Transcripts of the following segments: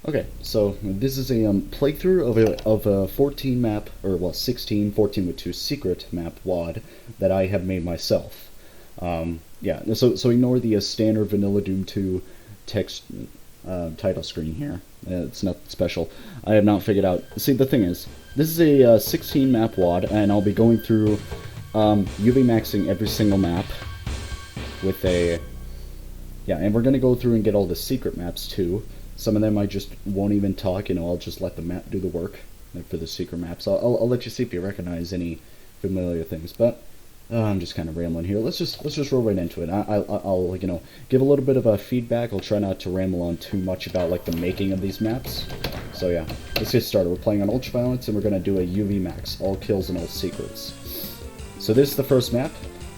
Okay, so this is a playthrough of a 14 map, or well, 16, 14 with 2 secret map WAD that I have made myself. Yeah, so ignore the standard vanilla Doom 2 text title screen here. It's nothing special. I have not figured out. See, the thing is, this is a 16 map WAD, and I'll be going through UV maxing every single map with a. Yeah, and we're gonna go through and get all the secret maps too. Some of them I just won't even talk, I'll just let the map do the work for the secret maps. I'll let you see if you recognize any familiar things, but I'm just kind of rambling here. Let's just roll right into it. I'll give a little bit of a feedback. I'll try not to ramble on too much about like the making of these maps. So yeah, let's get started. We're playing on Ultraviolence, and we're gonna do a UV max, all kills and all secrets. So this is the first map.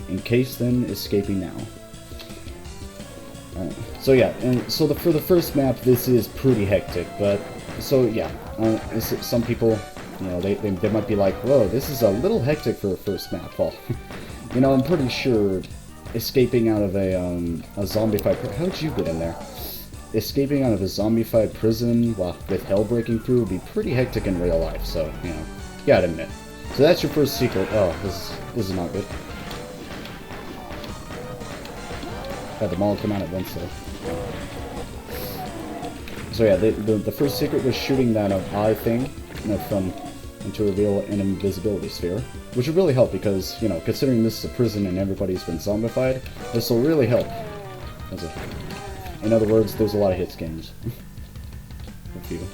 Encased, then Escapee now. So yeah, and so for the first map, this is pretty hectic, but so yeah, some people, they might be like, whoa, this is a little hectic for a first map. Well, I'm pretty sure escaping out of a zombified how'd you get in there? Escaping out of a zombified prison, well, with hell breaking through would be pretty hectic in real life. So you gotta admit. So that's your first secret. Oh, this is not good. Had them all come out at once though. So yeah, the first secret was shooting that eye thing, to reveal an invisibility sphere, which would really help because, considering this is a prison and everybody's been zombified, this will really help. In other words, there's a lot of hit scanners. A few.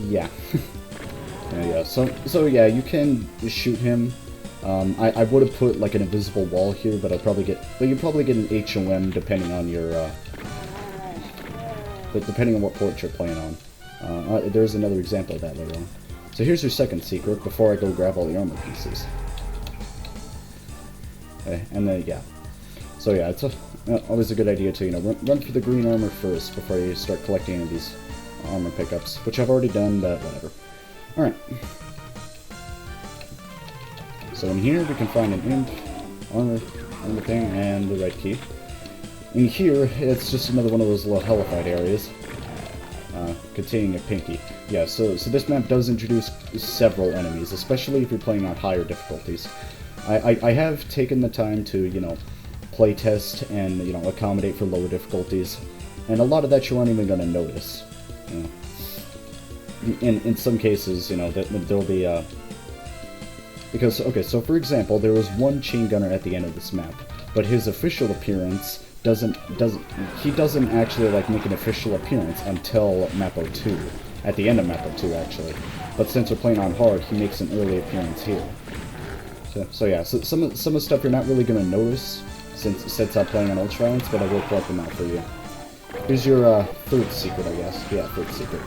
Yeah. Yeah. So yeah, you can shoot him. I would have put like an invisible wall here, but you'd probably get an HOM depending on your, depending on what port you're playing on. There's another example of that later on. So here's your second secret before I go grab all the armor pieces. Okay, and then yeah. So yeah, it's always a good idea to run through the green armor first before you start collecting any of these armor pickups, which I've already done, but whatever. All right. So in here we can find an imp, armor thing, and the right key. In here, it's just another one of those little hellified areas, containing a pinky. Yeah, so this map does introduce several enemies, especially if you're playing on higher difficulties. I have taken the time to, play test and, accommodate for lower difficulties, and a lot of that you aren't even going to notice. In some cases, there'll be, because, okay, so for example, there was one chain gunner at the end of this map, but his official appearance doesn't actually, make an official appearance until map 02. At the end of map 02, actually. But since we're playing on hard, he makes an early appearance here. So yeah, so some of the stuff you're not really going to notice since I'm playing on Ultraviolence, but I will point them out for you. Here's your third secret, I guess. Yeah, third secret.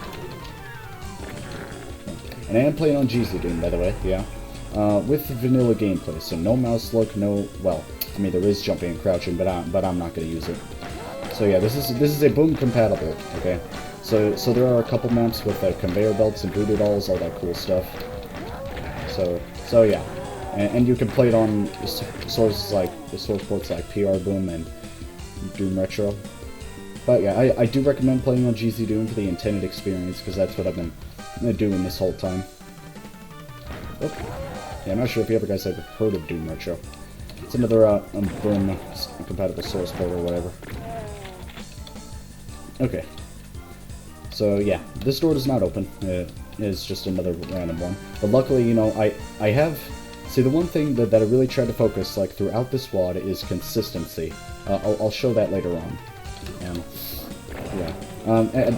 And I am playing on Doom, by the way, yeah. With vanilla gameplay, so no mouse look, well, I mean there is jumping and crouching, but I'm not going to use it. So yeah, this is a boom compatible, okay? So there are a couple maps with conveyor belts and voodoo dolls, all that cool stuff. So yeah, and you can play it on source ports like PR Boom and Doom Retro. But yeah, I do recommend playing on GZ Doom for the intended experience because that's what I've been doing this whole time. Okay. Yeah, I'm not sure if you guys have heard of Doom Retro. It's another Boom compatible source port or whatever. Okay. So yeah, this door does not open. It's just another random one. But luckily, I have. See, the one thing that I really try to focus throughout this WAD is consistency. I'll show that later on. Yeah.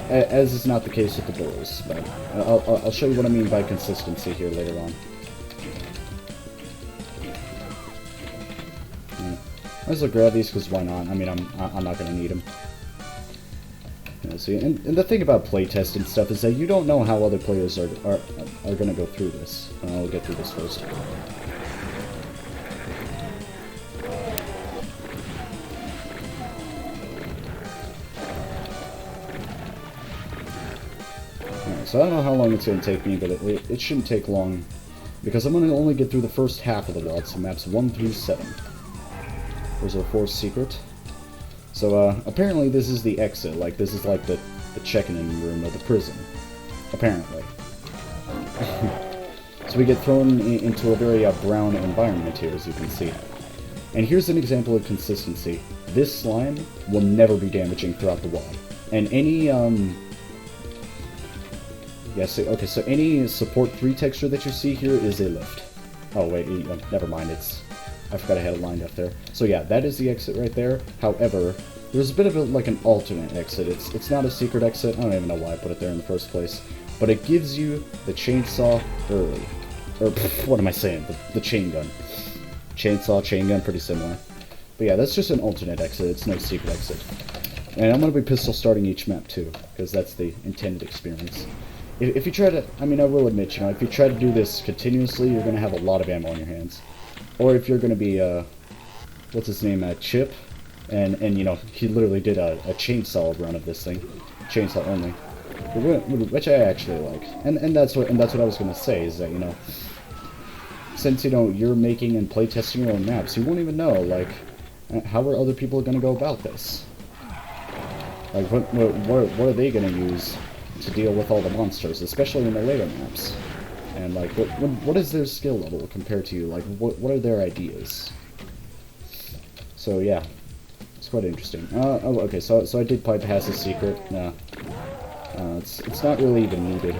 As is not the case with the doors, but I'll show you what I mean by consistency here later on. Might as well grab these because why not? I mean, I'm not gonna need them. See, and the thing about playtest and stuff is that you don't know how other players are gonna go through this. I'll get through this first. Alright, so I don't know how long it's gonna take me, but it shouldn't take long because I'm gonna only get through the first half of the WAD, so maps 1 through 7. There's our fourth secret. So, apparently this is the exit, like, this is like the check-in room of the prison. Apparently. So we get thrown into a very brown environment here, as you can see. And here's an example of consistency. This slime will never be damaging throughout the WAD. And any, yes, okay, so any support 3 texture that you see here is a lift. Oh, wait, never mind, I forgot I had it lined up there. So yeah, that is the exit right there. However, there's a bit of like an alternate exit. It's not a secret exit. I don't even know why I put it there in the first place. But it gives you the chainsaw early. Or, what am I saying? The chain gun. Chainsaw, chain gun, pretty similar. But yeah, that's just an alternate exit. It's no secret exit. And I'm going to be pistol starting each map too, because that's the intended experience. If you try to, I mean, I will admit, you know, if you try to do this continuously, you're going to have a lot of ammo in your hands. Or if you're going to be, what's his name, Chip, and you know, he literally did a chainsaw run of this thing. Chainsaw only. Which I actually like. And that's what I was going to say, is that, you know, since, you know, you're making and playtesting your own maps, you won't even know, like, how are other people going to go about this? Like, what are they going to use to deal with all the monsters, especially in the later maps? And, like, what is their skill level compared to you? Like, what are their ideas? So, yeah. It's quite interesting. Oh, okay, so I did bypass the secret. Nah. It's not really even needed.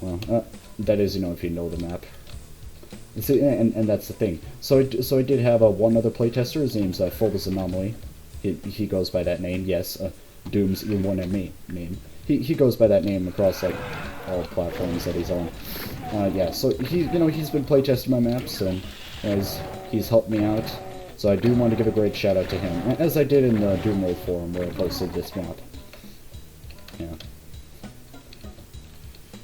Well, that is, you know, if you know the map. And that's the thing. So I did have one other playtester. His name's Phobos Anomaly. He goes by that name. Yes, Doom's v1.1 name. He goes by that name across like all platforms that he's on. Yeah. So he's been playtesting my maps, and he's helped me out. So I do want to give a great shout out to him, as I did in the Doom World forum where I posted this map. Yeah.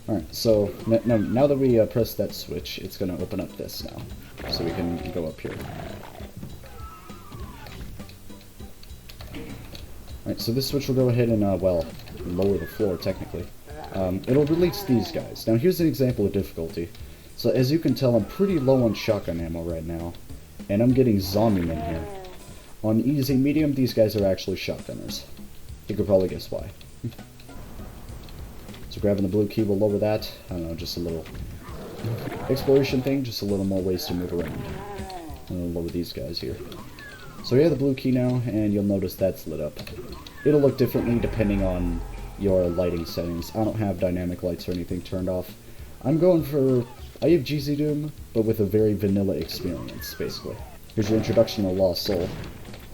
Alright, so now that we press that switch, it's going to open up this now. So we can go up here. Alright, so this switch will go ahead and, well, lower the floor, technically. It'll release these guys. Now here's an example of difficulty. So as you can tell, I'm pretty low on shotgun ammo right now. And I'm getting zombie men here. On easy medium, these guys are actually shotgunners. You could probably guess why. So grabbing the blue key will lower that. I don't know, just a little exploration thing, just a little more ways to move around. And I'll lower these guys here. So we have the blue key now, and you'll notice that's lit up. It'll look differently depending on your lighting settings. I don't have dynamic lights or anything turned off. I'm going for, I have GZ Doom, but with a very vanilla experience, basically. Here's your introduction to Lost Soul.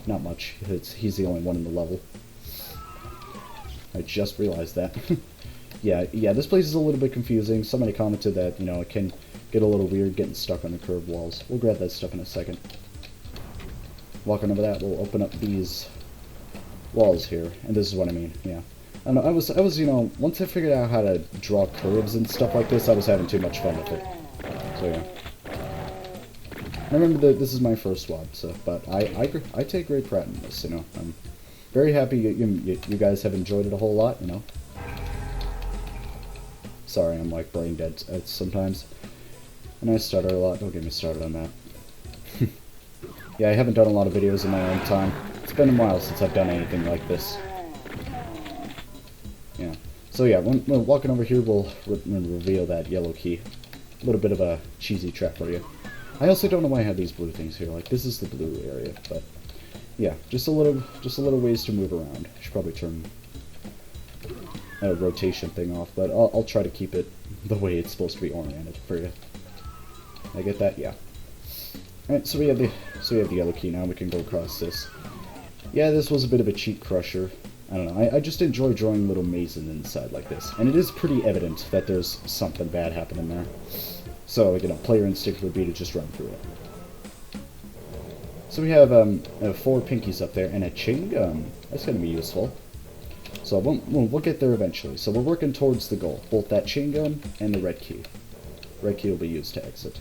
Not much, he's the only one in the level. I just realized that. Yeah, this place is a little bit confusing. Somebody commented that, you know, it can get a little weird getting stuck on the curved walls. We'll grab that stuff in a second. Walking over that, we'll open up these walls here, and this is what I mean, yeah. I know, I was, you know, once I figured out how to draw curves and stuff like this, I was having too much fun with it. So, yeah. I remember that this is my first WAD, so, but I take great pride in this, you know. I'm very happy you guys have enjoyed it a whole lot, you know. Sorry, I'm like brain dead sometimes. And I stutter a lot. Don't get me started on that. Yeah, I haven't done a lot of videos in my own time. It's been a while since I've done anything like this. Yeah. So yeah, when walking over here, we'll reveal that yellow key. A little bit of a cheesy trap for you. I also don't know why I have these blue things here. Like, this is the blue area, but yeah, just a little ways to move around. I should probably turn a rotation thing off, but I'll try to keep it the way it's supposed to be oriented for you. I get that? Yeah. Alright, so we have the yellow key now. We can go across this. Yeah, this was a bit of a cheat crusher. I don't know. I just enjoy drawing little mazes inside like this, and it is pretty evident that there's something bad happening there. So, you know, player instinct would be to just run through it. So we have 4 pinkies up there and a chain gun. That's going to be useful. So we'll get there eventually. So we're working towards the goal, both that chain gun and the red key. Red key will be used to exit.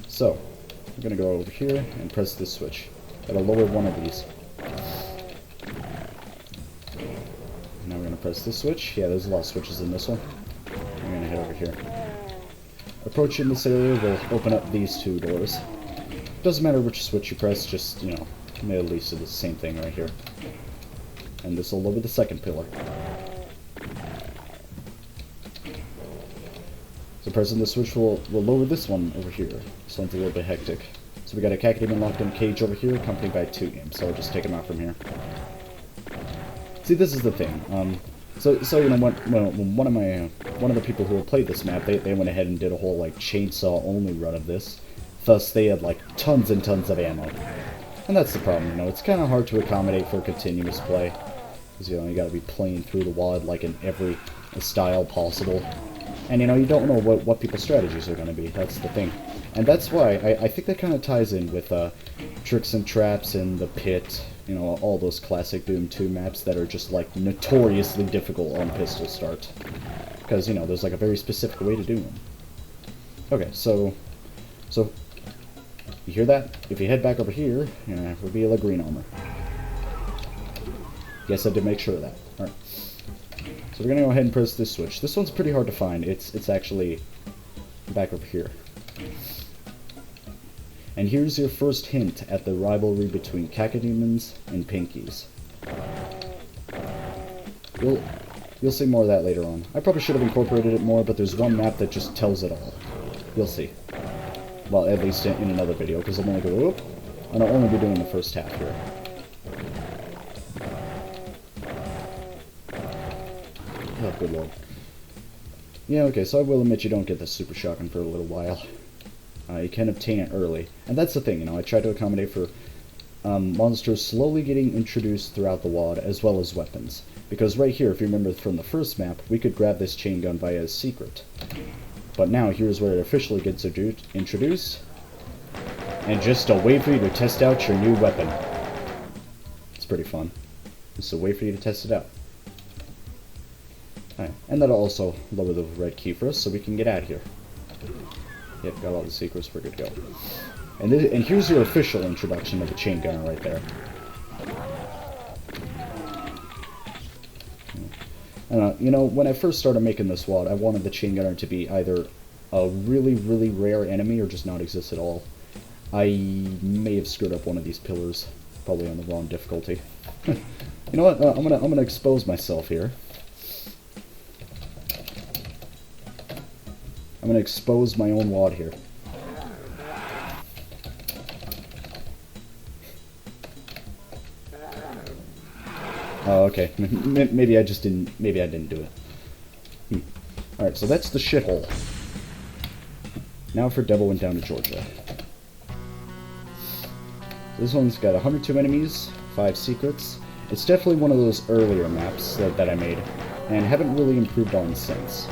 So we're going to go over here and press this switch. Gotta lower one of these. Now we're going to press this switch. Yeah, there's a lot of switches in this one. We're going to head over here. Approaching this area will open up these 2 doors. Doesn't matter which switch you press, just, you know, Maybe at least do the same thing right here. And this will lower the second pillar. So pressing the switch will lower this one over here. This one's a little bit hectic. So we got a Casket locked in cage over here, accompanied by 2 imps. So I'll just take him out from here. See, this is the thing. So you know, when one of the people who had played this map, they went ahead and did a whole like chainsaw only run of this. Thus, they had like tons and tons of ammo. And that's the problem, you know. It's kind of hard to accommodate for continuous play, because you know you got to be playing through the WAD like in every style possible. And you know, you don't know what people's strategies are going to be. That's the thing. And that's why I think that kind of ties in with Tricks and Traps and The Pit, you know, all those classic Doom 2 maps that are just like notoriously difficult on pistol start. Because, you know, there's like a very specific way to do them. Okay, so you hear that? If you head back over here, you know, reveal a green armor. Guess I did make sure of that. Alright. So we're gonna go ahead and press this switch. This one's pretty hard to find. It's actually back over here. And here's your first hint at the rivalry between cacodemons and pinkies. You'll see more of that later on. I probably should have incorporated it more, but there's one map that just tells it all. You'll see. Well, at least in another video, because I'm only going to... and I'll only be doing the first half here. Oh, good lord. Yeah, okay, so I will admit you don't get the super shotgun for a little while. You can obtain it early. And that's the thing, you know, I try to accommodate for monsters slowly getting introduced throughout the WAD, as well as weapons. Because right here, if you remember from the first map, we could grab this chain gun via a secret. But now, here's where it officially gets introduced. And just a way for you to test out your new weapon. It's pretty fun. Just a way for you to test it out. Alright, and that'll also lower the red key for us, so we can get out of here. Yep, got all the secrets, we're good to go. And here's your official introduction of the chain gunner right there. You know, when I first started making this WAD, I wanted the chain gunner to be either a really, really rare enemy or just not exist at all. I may have screwed up one of these pillars, probably on the wrong difficulty. You know what? I'm gonna expose myself here. I'm gonna expose my own WAD here. Oh, okay. Maybe I just didn't. Maybe I didn't do it. All right, so that's the shithole. Now for Devil Went Down to Georgia. This one's got 102 enemies, 5 secrets. It's definitely one of those earlier maps that I made, and haven't really improved on since.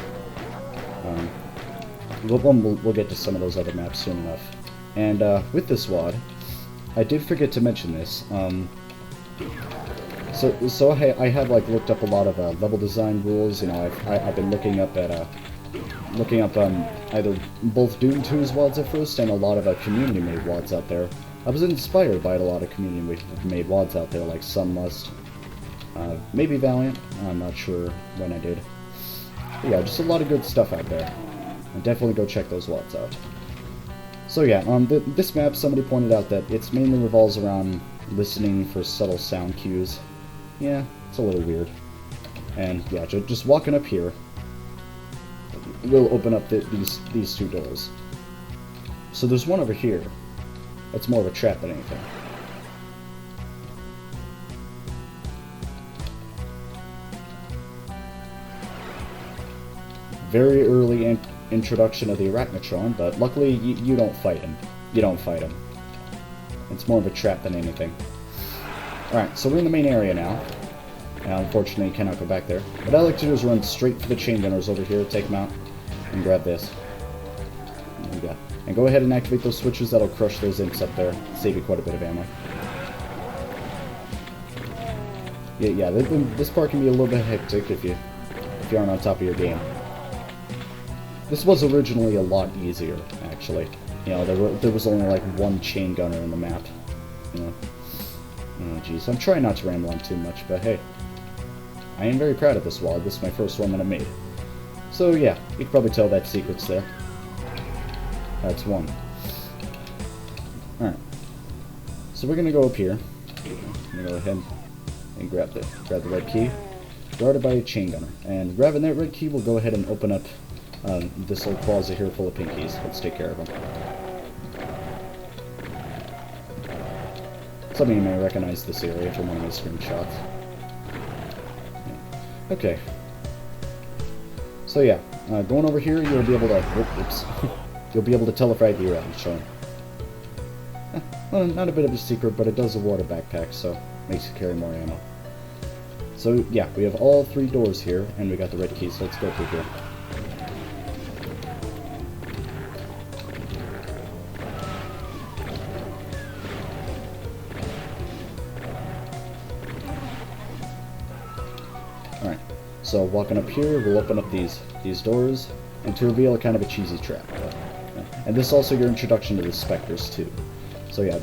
We'll get to some of those other maps soon enough. And with this WAD, I did forget to mention this. So I have like looked up a lot of level design rules. You know, I've been looking up at either both Doom 2's WADs at first and a lot of community-made WADs out there. I was inspired by a lot of community-made WADs out there, like Sunlust, maybe Valiant. I'm not sure when I did. But yeah, just a lot of good stuff out there. And definitely go check those WADs out. So yeah, this map, somebody pointed out that it mainly revolves around listening for subtle sound cues. Yeah, it's a little weird. And yeah, just walking up here will open up these 2 doors. So there's one over here. That's more of a trap than anything. Very early introduction of the Arachnotron, but luckily you don't fight him. You don't fight him. It's more of a trap than anything. Alright, so we're in the main area now. Unfortunately, you cannot go back there. What I like to do is run straight for the chain gunners over here, take them out, and grab this. There we go. And go ahead and activate those switches, that'll crush those imps up there, save you quite a bit of ammo. Yeah, this part can be a little bit hectic if you aren't on top of your game. This was originally a lot easier, actually. You know, there was only like 1 chain gunner in the map. You know. Oh jeez, I'm trying not to ramble on too much, but hey. I am very proud of this WAD. This is my first one that I made. So yeah, you can probably tell that secret's there. That's 1. Alright. So we're gonna go up here. I'm gonna go ahead and grab the red key. Guarded by a chain gunner. And grabbing that red key, we'll go ahead and open up this little closet here full of pinkies. Let's take care of them. Some of you may recognize this area from one of my screenshots. Okay. So yeah, going over here, you'll be able to... Oops. You'll be able to tell if right here I'm showing. Well, not a bit of a secret, but it does a water backpack, so makes you carry more ammo. So yeah, we have all 3 doors here, and we got the red key, so let's go through here. Alright, so walking up here, we'll open up these doors, and to reveal kind of a cheesy trap. And this is also your introduction to the specters too. So yeah,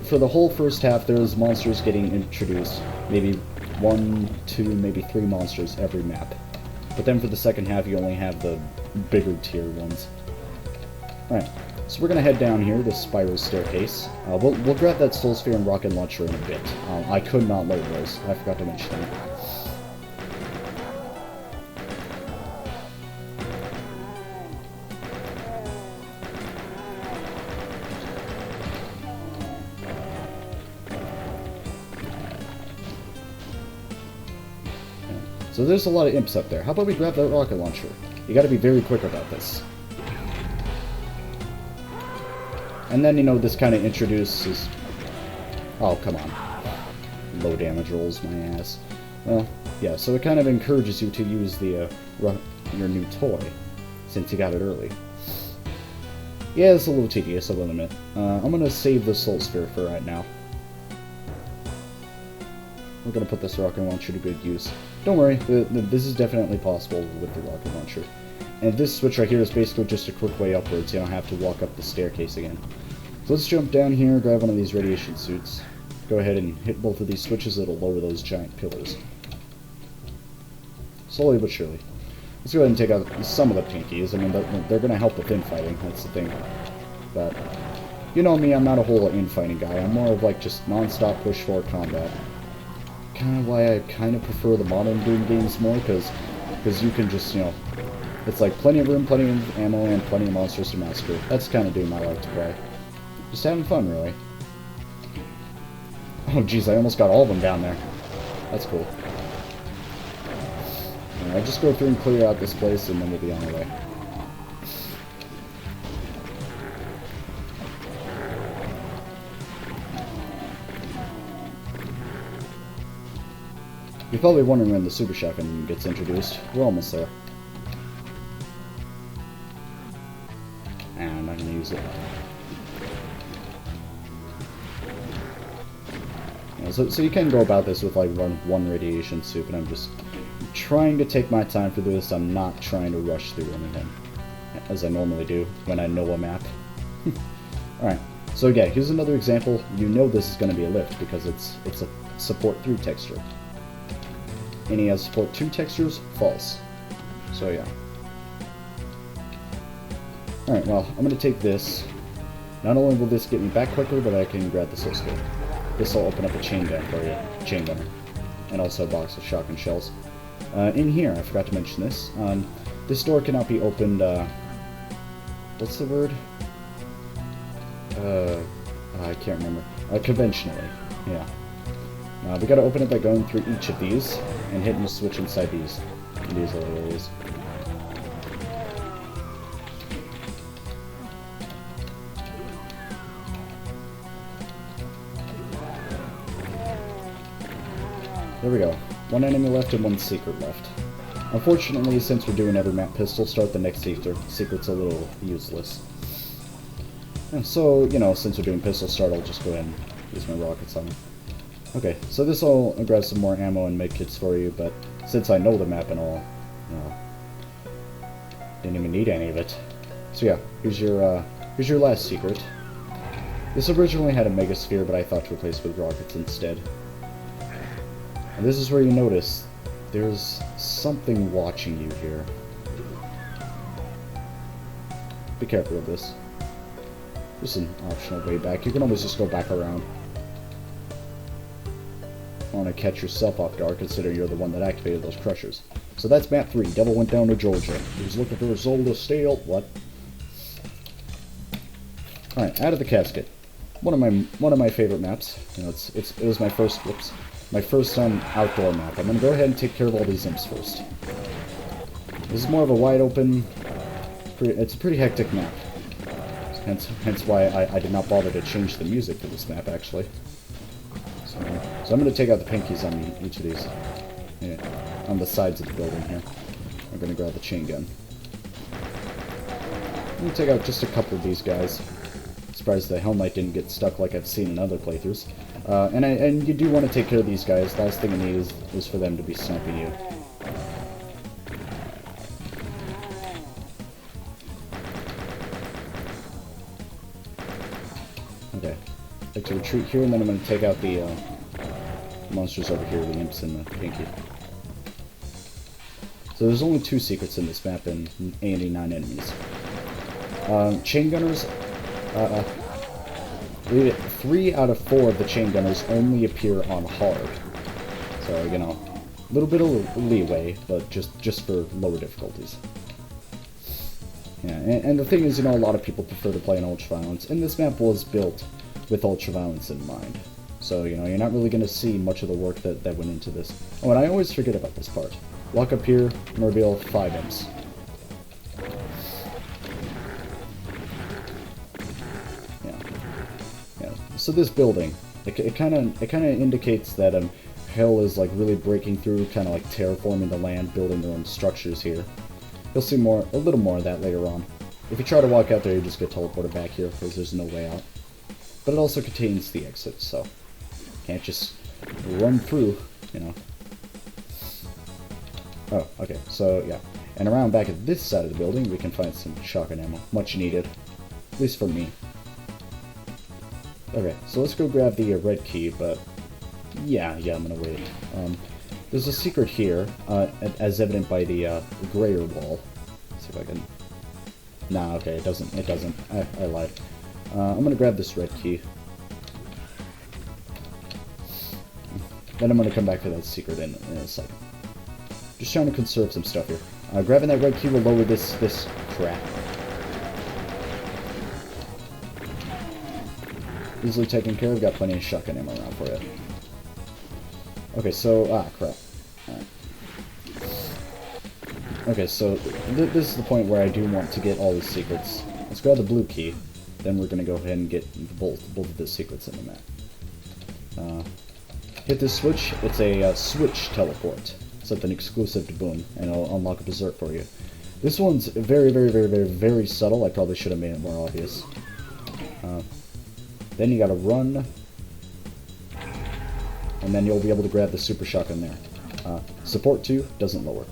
for the whole first half, there's monsters getting introduced, maybe 1, 2, maybe 3 monsters every map. But then for the second half, you only have the bigger tier ones. Alright, so we're gonna head down here, this spiral staircase. We'll grab that soul sphere and rocket launcher in a bit. I could not load those, I forgot to mention that. So there's a lot of imps up there. How about we grab that rocket launcher? You gotta be very quick about this. And then, you know, this kind of introduces... Oh, come on. Low damage rolls, my ass. Well, yeah, so it kind of encourages you to use the, your new toy, since you got it early. Yeah, it's a little tedious, I'll admit. I'm gonna save the soul sphere for right now. We're going to put this rocket launcher to good use. Don't worry, this is definitely possible with the rocket launcher. And this switch right here is basically just a quick way upwards, you don't have to walk up the staircase again. So let's jump down here, grab one of these radiation suits. Go ahead and hit both of these switches, it'll lower those giant pillars. Slowly but surely. Let's go ahead and take out some of the pinkies. I mean, they're going to help with infighting, that's the thing. But, you know me, I'm not a whole infighting guy, I'm more of like just non-stop push forward combat. Kind of why I kind of prefer the modern Doom games more, because you can just, you know, it's like plenty of room, plenty of ammo, and plenty of monsters to massacre. That's kind of Doom I like to play. Just having fun, really. Oh jeez, I almost got all of them down there. That's cool. I'll just go through and clear out this place, and then we'll be on our way. You're probably wondering when the super shotgun gets introduced. We're almost there. And I'm not going to use it. Yeah, so you can go about this with like one radiation suit, but I'm just trying to take my time for this. I'm not trying to rush through anything, as I normally do when I know a map. Alright, so yeah, here's another example. You know this is going to be a lift because it's a support 3 texture. And he has support 2 textures, false. So yeah. Alright, well, I'm going to take this. Not only will this get me back quicker, but I can grab the soul sphere. This will open up a chain gun for you, chain gunner. And also a box of shotgun shells. In here, I forgot to mention this. This door cannot be opened, what's the word? I can't remember. Conventionally, yeah. We gotta open it by going through each of these and hitting the switch inside these little areas. There we go. 1 enemy left and 1 secret left. Unfortunately, since we're doing every map pistol start, the next secret's a little useless. And so, you know, since we're doing pistol start, I'll just go ahead and use my rockets on him. Okay, so this will grab some more ammo and medkits for you, but since I know the map and all, didn't even need any of it. So yeah, here's your last secret. This originally had a megasphere, but I thought to replace it with rockets instead. And this is where you notice there's something watching you here. Be careful of this. There's an optional way back. You can always just go back around. want to catch yourself off guard, considering you're the one that activated those crushers. So that's map 3. Devil went down to Georgia. He was looking for his soul to steal. What? Alright, out of the casket. One of my favorite maps. You know, it was my first outdoor map. I'm gonna go ahead and take care of all these imps first. This is more of a wide open. It's a pretty hectic map. Hence why I did not bother to change the music for this map, actually. So I'm going to take out the pinkies on each of these. Yeah, on the sides of the building here. I'm going to grab the chain gun. I'm going to take out just a couple of these guys. Surprised the Hell Knight didn't get stuck like I've seen in other playthroughs. And you do want to take care of these guys. Last thing I need is for them to be sniping you. Okay, I'd like to retreat here, and then I'm going to take out the monsters over here, the imps and the pinky. So there's only 2 secrets in this map and 89 enemies. Chain gunners, 3 out of 4 of the chain gunners only appear on hard. So, you know, a little bit of leeway, but just for lower difficulties. Yeah, and the thing is, you know, a lot of people prefer to play in ultraviolence, and this map was built with ultraviolence in mind. So, you know, you're not really going to see much of the work that went into this. Oh, and I always forget about this part. Walk up here and reveal 5 imps. Yeah. So this building, it kind of indicates that Hell is like really breaking through, kind of like terraforming the land, building their own structures here. You'll see a little more of that later on. If you try to walk out there, you just get teleported back here, because there's no way out. But it also contains the exit, so can't just run through, you know. Oh, okay, so yeah. And around back at this side of the building, we can find some shotgun ammo. Much needed. At least for me. Okay, so let's go grab the red key, but yeah, I'm gonna wait. There's a secret here, as evident by the grayer wall. Let's see if I can... Nah, okay, it doesn't. I lied. I'm gonna grab this red key. Then I'm gonna come back for that secret in a second. Just trying to conserve some stuff here. Grabbing that red key will lower this crap. Easily taken care of. Got plenty of shotgun ammo around for you. Okay, so crap. Alright. Okay, so this is the point where I do want to get all the secrets. Let's grab the blue key. Then we're gonna go ahead and get both of the secrets in the map. Hit this switch. It's a switch teleport. Something exclusive to Boom, and it'll unlock a berserk for you. This one's very subtle. I probably should have made it more obvious. Then you gotta run, and then you'll be able to grab the super shotgun there. Support 2 doesn't lower.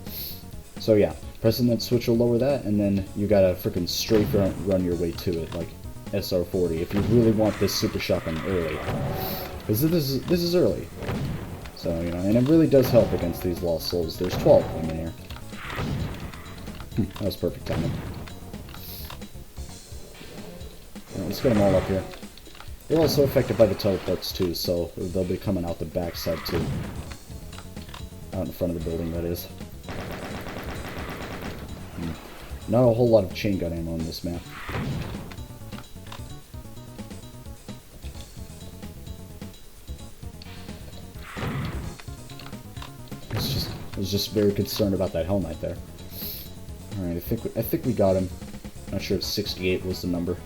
So yeah, pressing that switch will lower that, and then you gotta frickin' straight run your way to it, like SR40, if you really want this super shotgun early. Because this is early. So, you know, and it really does help against these lost souls. There's 12 of them in here. That was perfect timing. Right, let's get them all up here. They're also affected by the teleports too, so they'll be coming out the backside too. Out in front of the building, that is. Not a whole lot of chain gun ammo on this map. I was just very concerned about that Hell Knight there. Alright, I think we got him. Not sure if 68 was the number.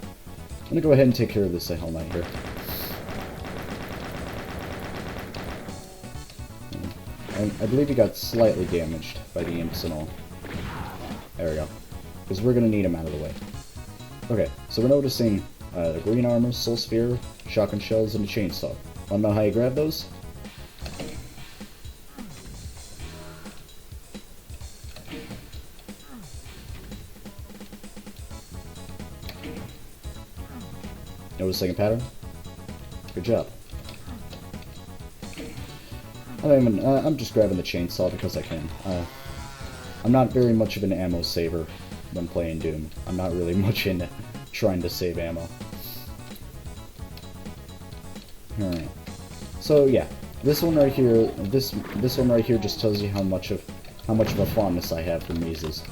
I'm gonna go ahead and take care of this Hell Knight here. I believe he got slightly damaged by the imps and all. There we go. Because we're gonna need him out of the way. Okay, so we're noticing the green armor, soul sphere, shotgun shells, and a chainsaw. Wanna know how you grab those? Noticing a pattern? Good job. I'm just grabbing the chainsaw because I can. I'm not very much of an ammo saver when playing Doom. I'm not really much into trying to save ammo. Alright. So yeah, this one right here, this one right here just tells you how much of a fondness I have for mazes.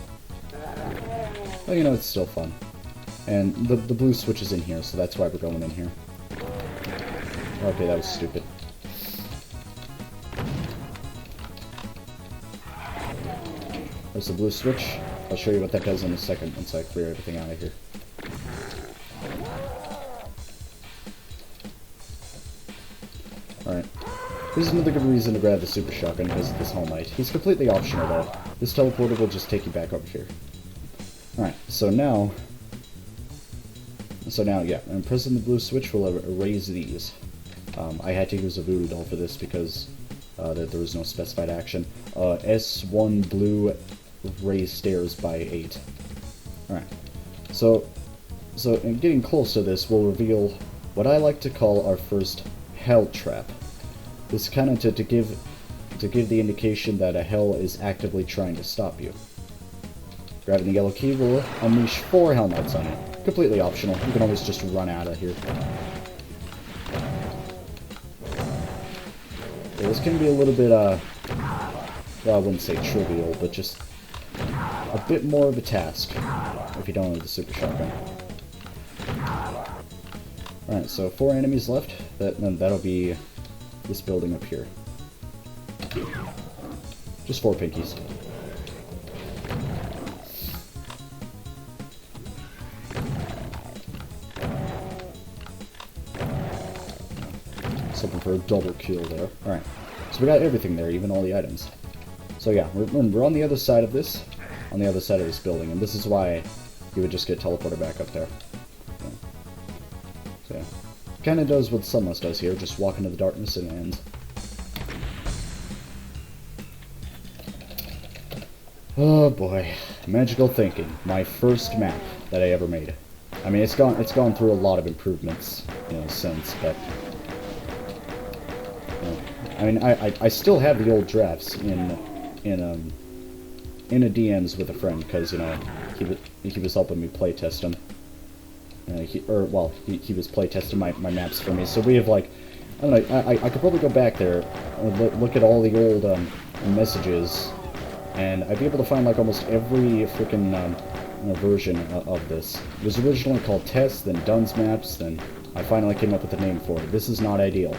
But you know, it's still fun. And the blue switch is in here, so that's why we're going in here. Okay, that was stupid. There's the blue switch. I'll show you what that does in a second once I clear everything out of here. Alright. This is another good reason to grab the super shotgun because of this Hell Knight. He's completely optional though. This teleporter will just take you back over here. Alright, so now, yeah, and pressing the blue switch will erase these. I had to use a voodoo doll for this because there was no specified action. S1 blue raise stairs by 8. Alright, so in getting close to this, we'll reveal what I like to call our first hell trap. This is kind of to give the indication that a hell is actively trying to stop you. Grabbing the yellow key will unleash 4 Hell Knights on you. Completely optional. You can always just run out of here. Yeah, this can be a little bit, well, I wouldn't say trivial, but just a bit more of a task if you don't have the super shotgun. Alright, so 4 enemies left. That'll be this building up here. Just 4 pinkies. Something for a double kill there. Alright, so we got everything there, even all the items. So yeah, we're on the other side of this, building, and this is why you would just get teleported back up there. Yeah. So yeah. Kinda does what Sunless does here, just walk into the darkness and it ends. Oh boy, magical thinking. My first map that I ever made. I mean, it's gone through a lot of improvements, you know, since, but I mean, I still have the old drafts in a DMs with a friend because, you know, he was helping me playtest them. He was playtesting my maps for me. So we have, like, I don't know, I could probably go back there and look at all the old messages, and I'd be able to find, like, almost every freaking version of this. It was originally called Test, then Dunn's Maps, then I finally came up with a name for it. This is not ideal.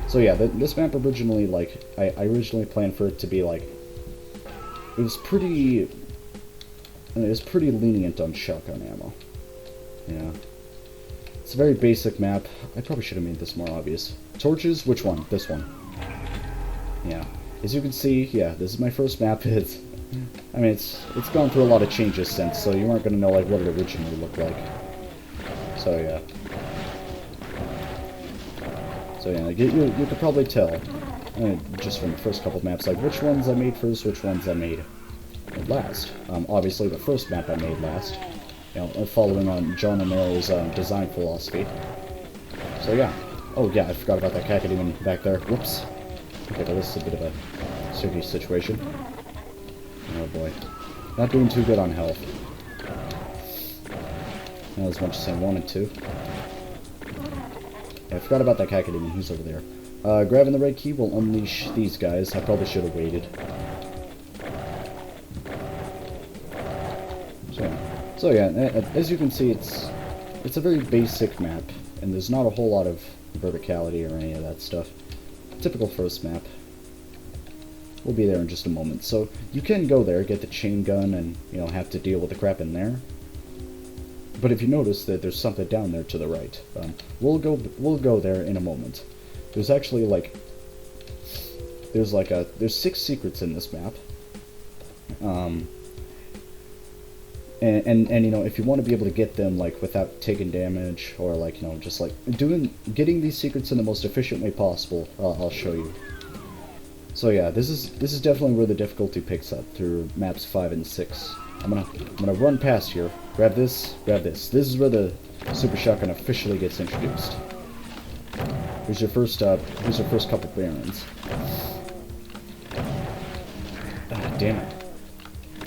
So yeah, this map originally, like, I originally planned for it to be, like, it was pretty lenient on shotgun ammo. Yeah. It's a very basic map. I probably should have made this more obvious. Torches? Which one? This one. Yeah. As you can see, yeah, this is my first map. It's gone through a lot of changes since, so you aren't going to know, like, what it originally looked like. So yeah. So yeah, like, you could probably tell, just from the first couple of maps, like, which ones I made first, which ones I made last. Obviously the first map I made last, you know, following on John O'Meara's design philosophy. So yeah. Oh yeah, I forgot about that Casket back there. Whoops. Okay, well, this is a bit of a tricky situation. Oh boy. Not doing too good on health. Not as much as I wanted to. Yeah, I forgot about that Casket, he's over there. Grabbing the red key will unleash these guys. I probably should have waited. So yeah, as you can see, it's a very basic map, and there's not a whole lot of verticality or any of that stuff. Typical first map. We'll be there in just a moment. So you can go there, get the chain gun, and, you know, have to deal with the crap in there. But if you notice that there's something down there to the right, we'll go there in a moment. There's actually, like, there's 6 secrets in this map. And you know, if you want to be able to get them, like, without taking damage, or, like, you know, just, like, getting these secrets in the most efficient way possible, I'll show you. So yeah, this is definitely where the difficulty picks up, through maps 5 and 6. I'm gonna run past here, grab this, This is where the super shotgun officially gets introduced. Here's your first couple barons. Ah, damn it.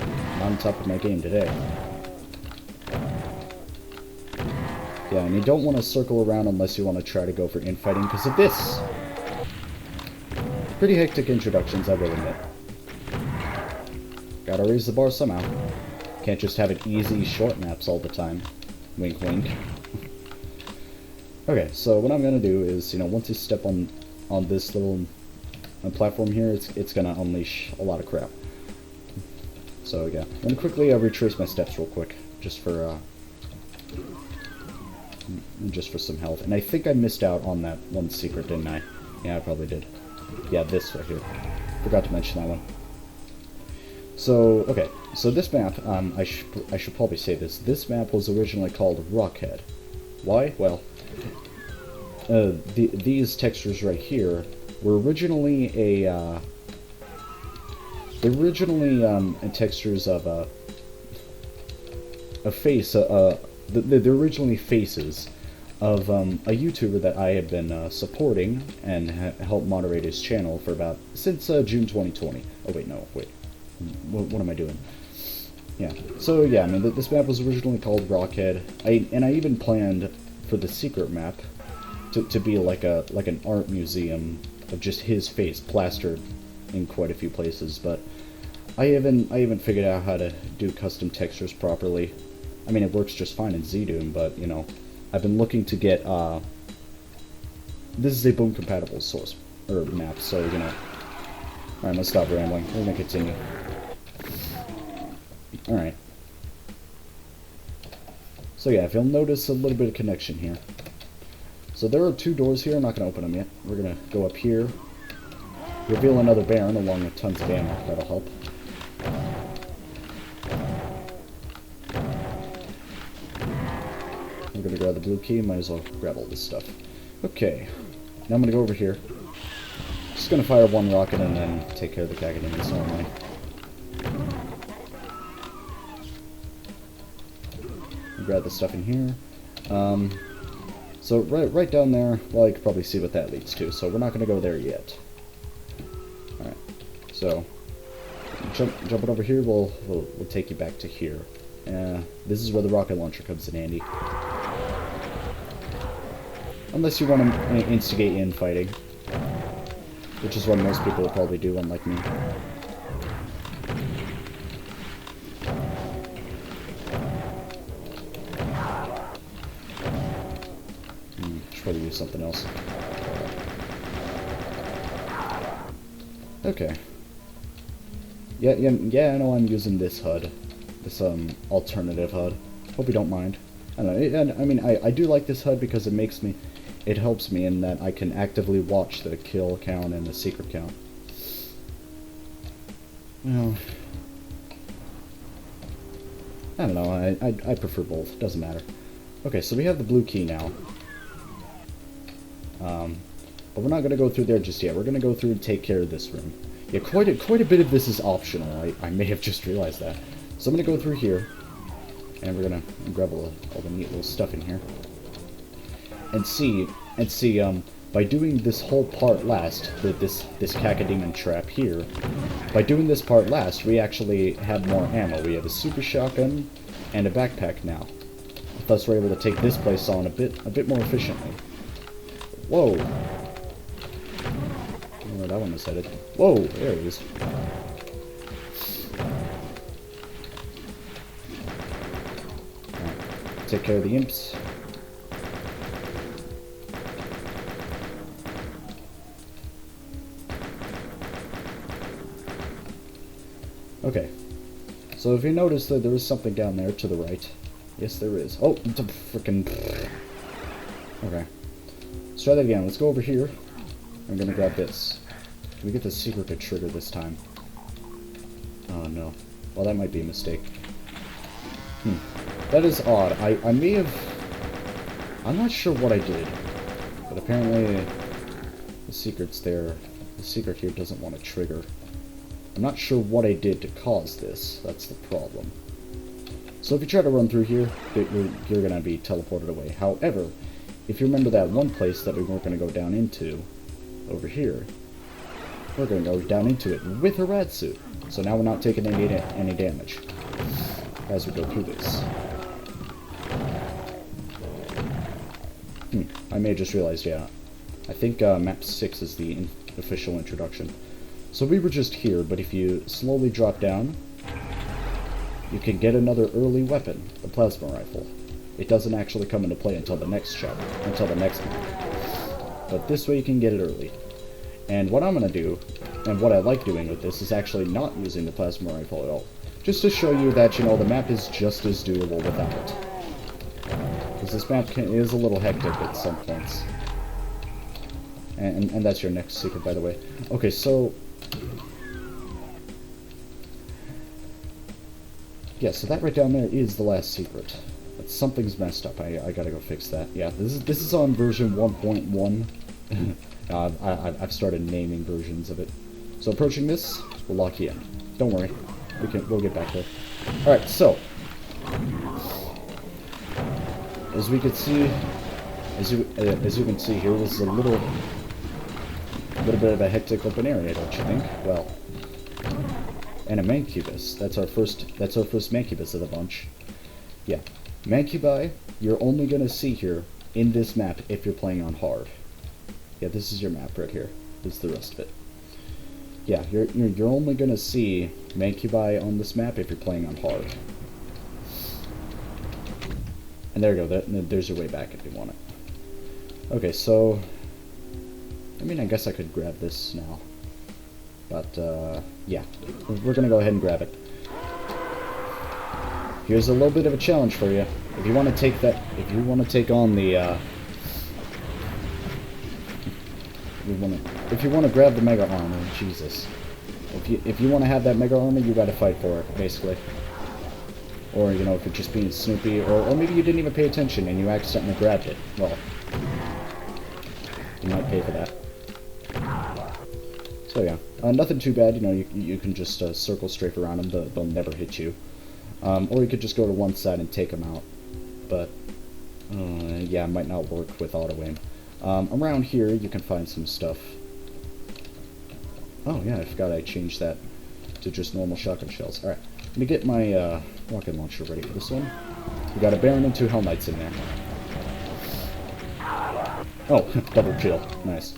I'm on top of my game today. Yeah, and you don't want to circle around unless you want to try to go for infighting because of this. Pretty hectic introductions, I will admit. Gotta raise the bar somehow. Can't just have it easy short maps all the time. Wink, wink. Okay, so what I'm gonna do is, you know, once you step on this little platform here, it's gonna unleash a lot of crap. So yeah, I'm gonna quickly retrace my steps real quick, just for some health. And I think I missed out on that one secret, didn't I? Yeah, I probably did. Yeah, this right here. Forgot to mention that one. So, okay, so this map, I should probably say this. This map was originally called Rockhead. Why? Well, these textures right here were originally textures of a face. They're originally faces of a YouTuber that I have been supporting and helped moderate his channel for since June 2020. Oh wait, no, wait. What am I doing? Yeah. So yeah, I mean, this map was originally called Rockhead. I even planned for the secret map to be like an art museum of just his face plastered in quite a few places, but I haven't figured out how to do custom textures properly. I mean, it works just fine in Doom, but you know, I've been looking to get this is a boom compatible source or map, so you know. All right, let's stop rambling. We're gonna continue. All right. So yeah, if you'll notice a little bit of connection here. So there are two doors here. I'm not gonna open them yet. We're gonna go up here, reveal another Baron along with tons of ammo. That'll help. I'm gonna grab the blue key. Might as well grab all this stuff. Okay. Now I'm gonna go over here. Just gonna fire one rocket and then take care of the Casket normally. Grab the stuff in here. So right down there, well, you can probably see what that leads to. So we're not gonna go there yet. All right. So jumping over here, we'll take you back to here. This is where the rocket launcher comes in handy. Unless you want to instigate infighting, which is what most people will probably do, unlike me. Should probably use something else. Okay. Yeah, I know I'm using this HUD. This, alternative HUD. Hope you don't mind. I don't know, and I mean, I do like this HUD because it helps me in that I can actively watch the kill count and the secret count. Well, I don't know, I prefer both, doesn't matter. Okay, so we have the blue key now. But we're not going to go through there just yet. We're going to go through and take care of this room. Yeah, quite a bit of this is optional. I may have just realized that. So I'm going to go through here, and we're going to grab all the neat little stuff in here. And see, by doing this whole part last, this Casket trap here, by doing this part last, we actually have more ammo. We have a super shotgun and a backpack now. Thus, we're able to take this place on a bit more efficiently. Whoa! I don't know where that one was headed. Whoa! There it is. Alright, take care of the imps. Okay, so if you notice that there is something down there to the right. Yes, there is. Oh, it's a frickin'... Okay. Let's try that again. Let's go over here. I'm gonna grab this. Can we get the secret to trigger this time? Oh, no. Well, that might be a mistake. That is odd. I may have... I'm not sure what I did. But apparently, the secret's there. The secret here doesn't want to trigger. I'm not sure what I did to cause this. That's the problem. So if you try to run through here, you're going to be teleported away. However, if you remember that one place that we weren't going to go down into, over here, we're going to go down into it with a rat suit. So now we're not taking any damage as we go through this. I may have just realized, yeah. I think map 6 is the official introduction. So we were just here, but if you slowly drop down, you can get another early weapon, the plasma rifle. It doesn't actually come into play until the next chapter, until the next map. But this way you can get it early. And what I'm going to do, and what I like doing with this, is actually not using the plasma rifle at all. Just to show you that, you know, the map is just as doable without it. Because this map is a little hectic at some points. And that's your next secret, by the way. Okay, so... yeah, so that right down there is the last secret. But something's messed up. I gotta go fix that. Yeah, this is on version 1.1. I've started naming versions of it. So approaching this, we'll lock you in. Don't worry, we'll get back there. All right, so as we could see, as you can see here, this is a little bit of a hectic open area, don't you think? Well, and a mancubus. That's our first mancubus of the bunch. Yeah, mancubi you're only gonna see here in this map if you're playing on hard. Yeah, this is your map right here. This is the rest of it. Yeah, you're only gonna see mancubi on this map if you're playing on hard. And there you go. There's your way back if you want it. Okay, so I mean, I guess I could grab this now. But yeah, we're gonna go ahead and grab it. Here's a little bit of a challenge for you. If you want to take that, if you want to take on the, if you want to grab the mega armor, Jesus. If you want to have that mega armor, you got to fight for it, basically. Or, you know, if you're just being snoopy, or maybe you didn't even pay attention and you accidentally grabbed it. Well, you might pay for that. So yeah, nothing too bad. You know, you can just circle strafe around them. They'll never hit you. Or you could just go to one side and take them out. But yeah, it might not work with auto aim. Around here, you can find some stuff. Oh yeah, I forgot I changed that to just normal shotgun shells. All right, I'm gonna get my rocket launcher ready for this one. We got a Baron and 2 Hell Knights in there. Oh, double kill. Nice.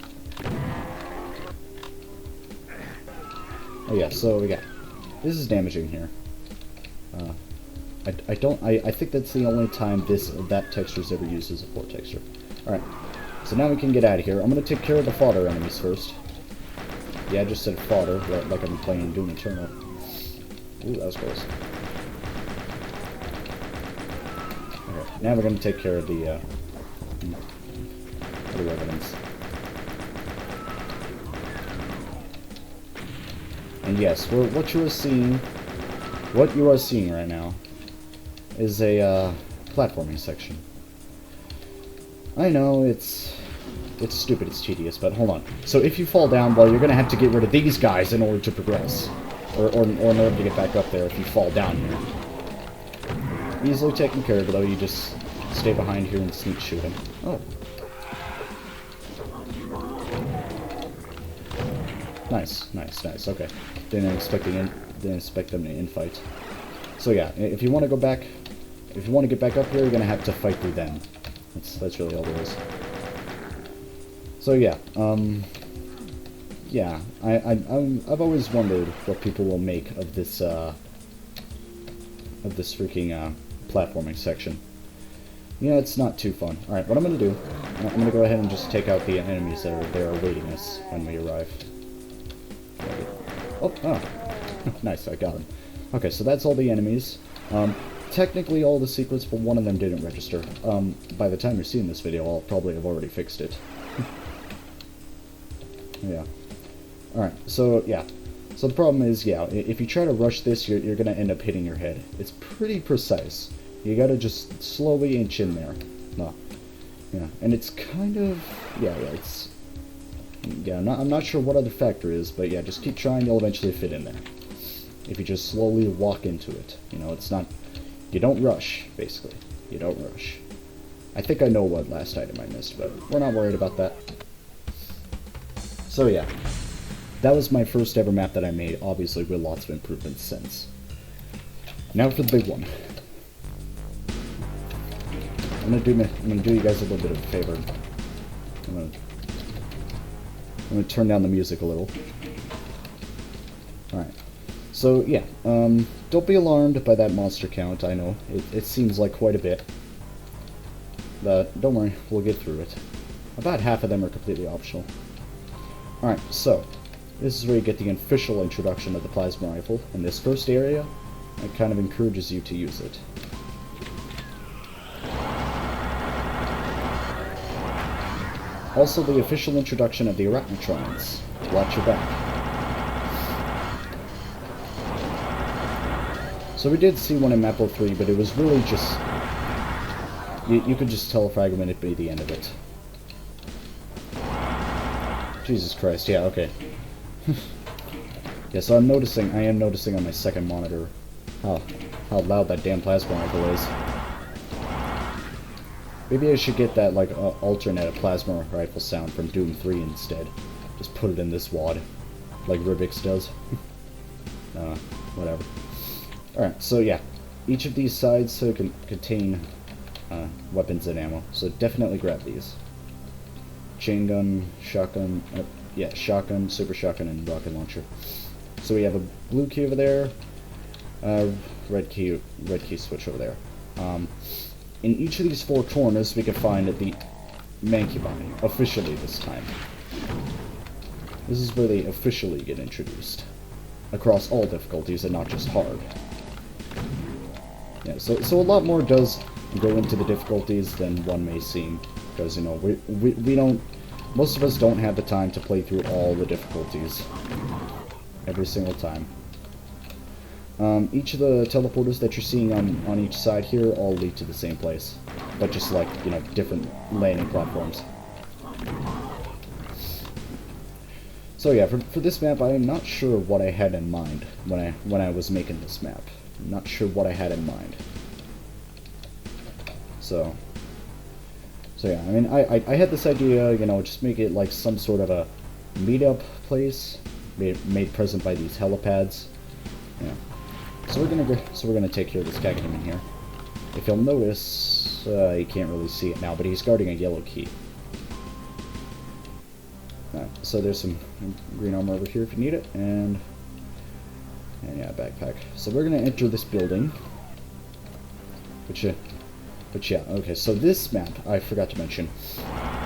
Oh yeah, so we got... this is damaging here. I think that's the only time that texture's ever used as a port texture. Alright, so now we can get out of here. I'm gonna take care of the fodder enemies first. Yeah, I just said fodder, like I'm playing Doom Eternal. Ooh, that was close. Okay, now we're gonna take care of the evidence. And yes, what you are seeing right now is a platforming section. I know it's stupid, it's tedious, but hold on. So if you fall down, well, you're gonna have to get rid of these guys in order to progress, or in order to get back up there if you fall down here. Easily taken care of, though. You just stay behind here and sneak shoot him. Oh. Nice, nice, nice. Okay. Didn't expect them to infight. So yeah, if you want to go back, if you want to get back up here, you're gonna have to fight through them. That's really all there is. So yeah, yeah, I've always wondered what people will make of this freaking platforming section. Yeah, it's not too fun. All right, what I'm gonna do, I'm gonna go ahead and just take out the enemies that are there awaiting us when we arrive. Oh, nice, I got him. Okay, so that's all the enemies. Technically all the secrets, but one of them didn't register. By the time you're seeing this video, I'll probably have already fixed it. Yeah. Alright, so, yeah. So the problem is, yeah, if you try to rush this, you're gonna end up hitting your head. It's pretty precise. You gotta just slowly inch in there. No. Yeah, and it's kind of... yeah, it's... yeah, I'm not sure what other factor is, but yeah, just keep trying, you'll eventually fit in there. If you just slowly walk into it. You know, it's not... you don't rush, basically. You don't rush. I think I know what last item I missed, but we're not worried about that. So yeah, that was my first ever map that I made, obviously with lots of improvements since. Now for the big one. I'm gonna do you guys a little bit of a favor. I'm gonna turn down the music a little. Alright. So, yeah. Don't be alarmed by that monster count, I know. It seems like quite a bit. But don't worry, we'll get through it. About half of them are completely optional. Alright, so, this is where you get the official introduction of the plasma rifle. In this first area, it kind of encourages you to use it. Also, the official introduction of the arachnotrons. Watch your back. So we did see one in map 03, but it was really just... You could just tell a fragment it'd be the end of it. Jesus Christ, yeah, okay. Yeah, so I am noticing on my second monitor how loud that damn plasma rifle is. Maybe I should get that, like, alternate plasma rifle sound from Doom 3 instead. Just put it in this WAD, like Rubik's does. Whatever. Alright, so yeah. Each of these sides can contain weapons and ammo, so definitely grab these. Chain gun, shotgun, shotgun, super shotgun, and rocket launcher. So we have a blue key over there, red key switch over there. In each of these four corners, we can find the Mancubani, officially this time. This is where they officially get introduced, across all difficulties and not just hard. Yeah, so a lot more does go into the difficulties than one may seem, because, you know, we don't, most of us don't have the time to play through all the difficulties every single time. Each of the teleporters that you're seeing on each side here all lead to the same place, but just like, you know, different landing platforms. So yeah, for this map, I am not sure what I had in mind when I was making this map. I'm not sure what I had in mind. So yeah, I mean, I had this idea, you know, just make it like some sort of a meetup place, made present by these helipads. Yeah. So we're gonna take care of this Casket in here. If you'll notice, you can't really see it now, but he's guarding a yellow key. So there's some green armor over here if you need it, and yeah, backpack. So we're gonna enter this building, but yeah, okay. So this map, I forgot to mention,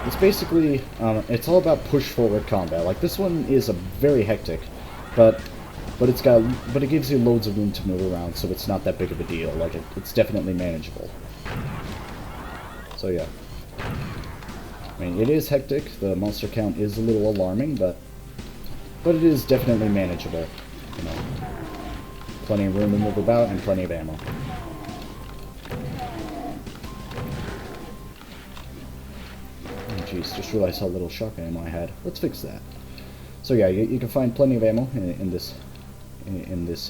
it's basically it's all about push forward combat. Like this one is a very hectic, but it gives you loads of room to move around, so it's not that big of a deal. Like it's definitely manageable. So yeah. I mean, it is hectic, the monster count is a little alarming, but it is definitely manageable, you know. Plenty of room to move about, and plenty of ammo. Oh jeez, just realized how little shotgun ammo I had. Let's fix that. So yeah, you can find plenty of ammo in this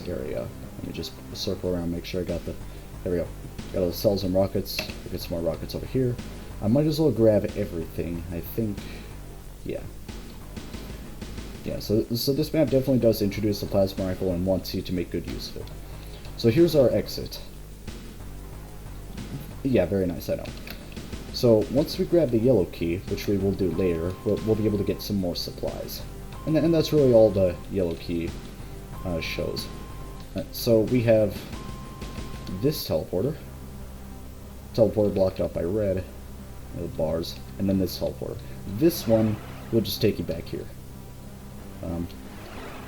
area. Let me just circle around, make sure I got the... There we go. Got all the cells and rockets. We'll get some more rockets over here. I might as well grab everything, I think. Yeah. Yeah, so this map definitely does introduce the plasma rifle and wants you to make good use of it. So here's our exit. Yeah, very nice, I know. So once we grab the yellow key, which we will do later, we'll be able to get some more supplies. And that's really all the yellow key shows. So we have this teleporter blocked out by red. Bars, and then this teleporter. This one will just take you back here.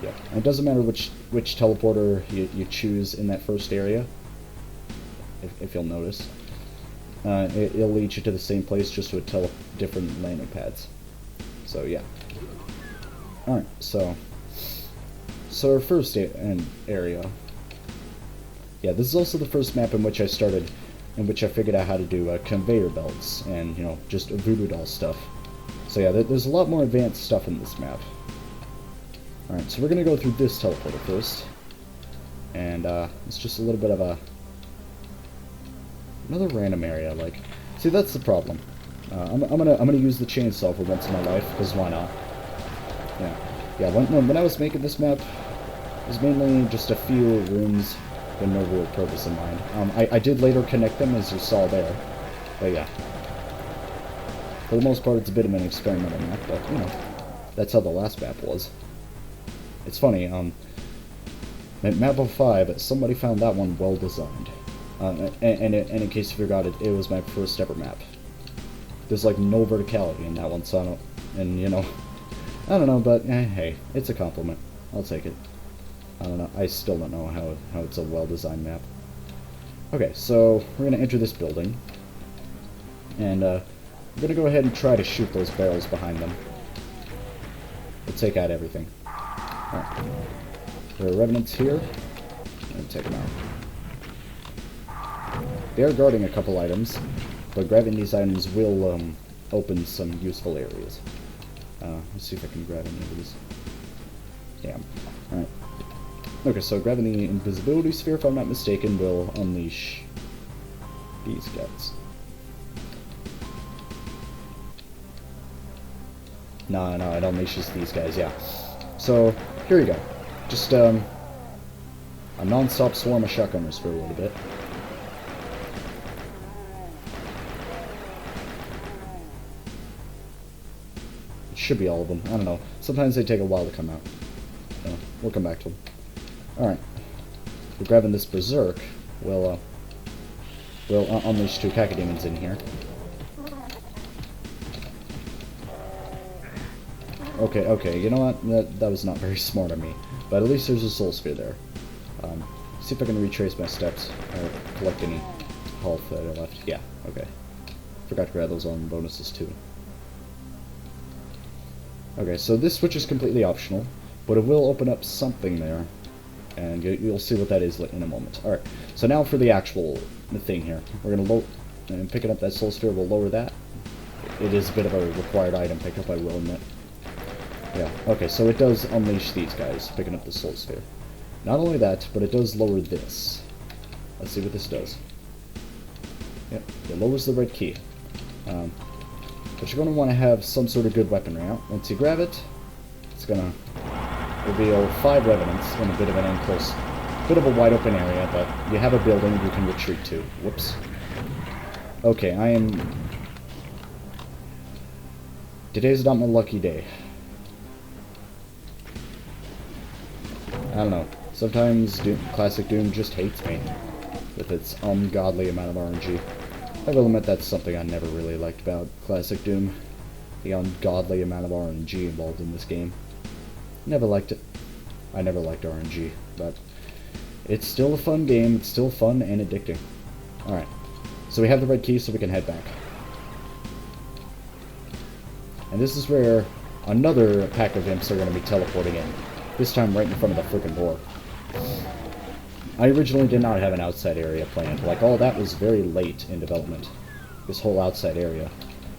Yeah, and it doesn't matter which teleporter you choose in that first area, if you'll notice. It'll lead you to the same place, just with different landing pads. So yeah. Alright, so our first area. Yeah, this is also the first map in which I figured out how to do conveyor belts and, you know, just voodoo doll stuff. So yeah, there's a lot more advanced stuff in this map. Alright, so we're going to go through this teleporter first. And it's just a little bit of another random area, like... See, that's the problem. I'm gonna use the chainsaw for once in my life, because why not? Yeah, when I was making this map, it was mainly just a few rooms with no real purpose in mind. I did later connect them, as you saw there, but yeah. For the most part, it's a bit of an experimental map, but, you know, that's how the last map was. It's funny, at map 05, somebody found that one well designed. And in case you forgot, it was my first ever map. There's like no verticality in that one, so I don't, and you know, I don't know, but hey, it's a compliment. I'll take it. I don't know, I still don't know how it's a well-designed map. Okay, so we're gonna enter this building, and we're gonna go ahead and try to shoot those barrels behind them. We'll take out everything. Alright. There are revenants here, and take them out. They are guarding a couple items, but grabbing these items will open some useful areas. Let's see if I can grab any of these. Yeah. Alright. Okay, so grabbing the invisibility sphere, if I'm not mistaken, will unleash these guys. No, it unleashes these guys, yeah. So, here we go. Just, a non-stop swarm of shotgunners for a little bit. It should be all of them. I don't know. Sometimes they take a while to come out. We'll come back to them. Alright. We're grabbing this berserk. We'll unleash 2 cacodemons in here. Okay, you know what? That was not very smart of me. But at least there's a soul sphere there. See if I can retrace my steps, or collect any health that I left. Yeah, okay. Forgot to grab those on bonuses too. Okay, so this switch is completely optional, but it will open up something there, and you'll see what that is in a moment. Alright, so now for the actual thing here. We're going to load, and picking up that soul sphere, we'll lower that. It is a bit of a required item pickup, I will admit. Yeah, okay, so it does unleash these guys, picking up the soul sphere. Not only that, but it does lower this. Let's see what this does. Yep, it lowers the red key. But you're going to want to have some sort of good weaponry out. Once you grab it, it's going to reveal 5 revenants in a bit of an enclosed, bit of a wide open area, but you have a building you can retreat to. Whoops. Okay, today's not my lucky day. I don't know. Sometimes Classic Doom just hates me with its ungodly amount of RNG. I will admit that's something I never really liked about Classic Doom. The ungodly amount of RNG involved in this game. Never liked it. I never liked RNG, but it's still a fun game. It's still fun and addicting. Alright, so we have the red key so we can head back. And this is where another pack of imps are going to be teleporting in. This time right in front of the frickin' door. I originally did not have an outside area planned. Like, all that was very late in development. This whole outside area.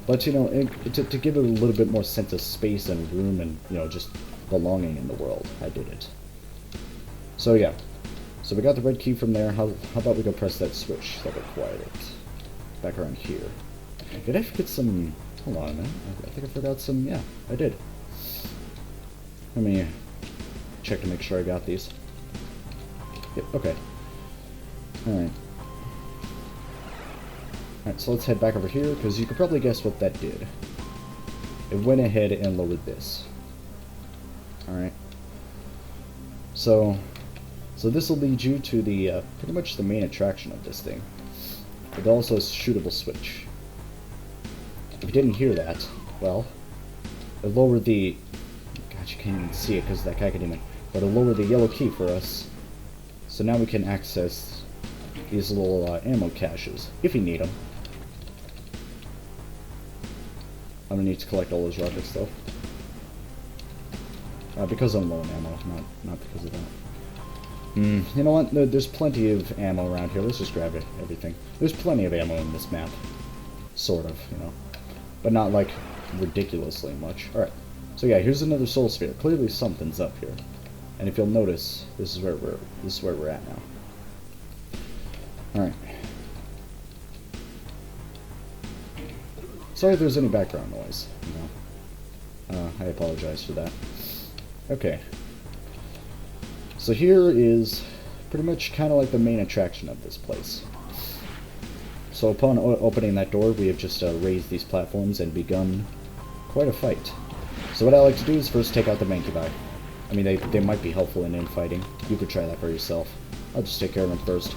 But, you know, to give it a little bit more sense of space and room and, you know, just belonging in the world, I did it. So, yeah. So we got the red key from there. How about we go press that switch that required it? Back around here. Did I forget some... Hold on a minute. I think I forgot some... Yeah, I did. Let me check to make sure I got these. Yep, okay. Alright. Alright, so let's head back over here, because you could probably guess what that did. It went ahead and lowered this. Alright. So this will lead you to the, pretty much the main attraction of this thing. It's also a shootable switch. If you didn't hear that, well, it lowered the... God, you can't even see it because of that cacodemon. But it'll lower the yellow key for us. So now we can access these little ammo caches, if you need them. I'm gonna need to collect all those rockets, though. Because I'm low on ammo, not because of that. You know what? There's plenty of ammo around here. Let's just grab everything. There's plenty of ammo in this map. Sort of, you know. But not, like, ridiculously much. Alright. So yeah, here's another soul sphere. Clearly something's up here. And if you'll notice, this is where we're at now. Alright. Sorry if there's any background noise, you know. I apologize for that. Okay. So here is pretty much kind of like the main attraction of this place. So upon opening that door, we have just raised these platforms and begun quite a fight. So what I like to do is first take out the mancubi. I mean, they might be helpful in infighting. You could try that for yourself. I'll just take care of them first.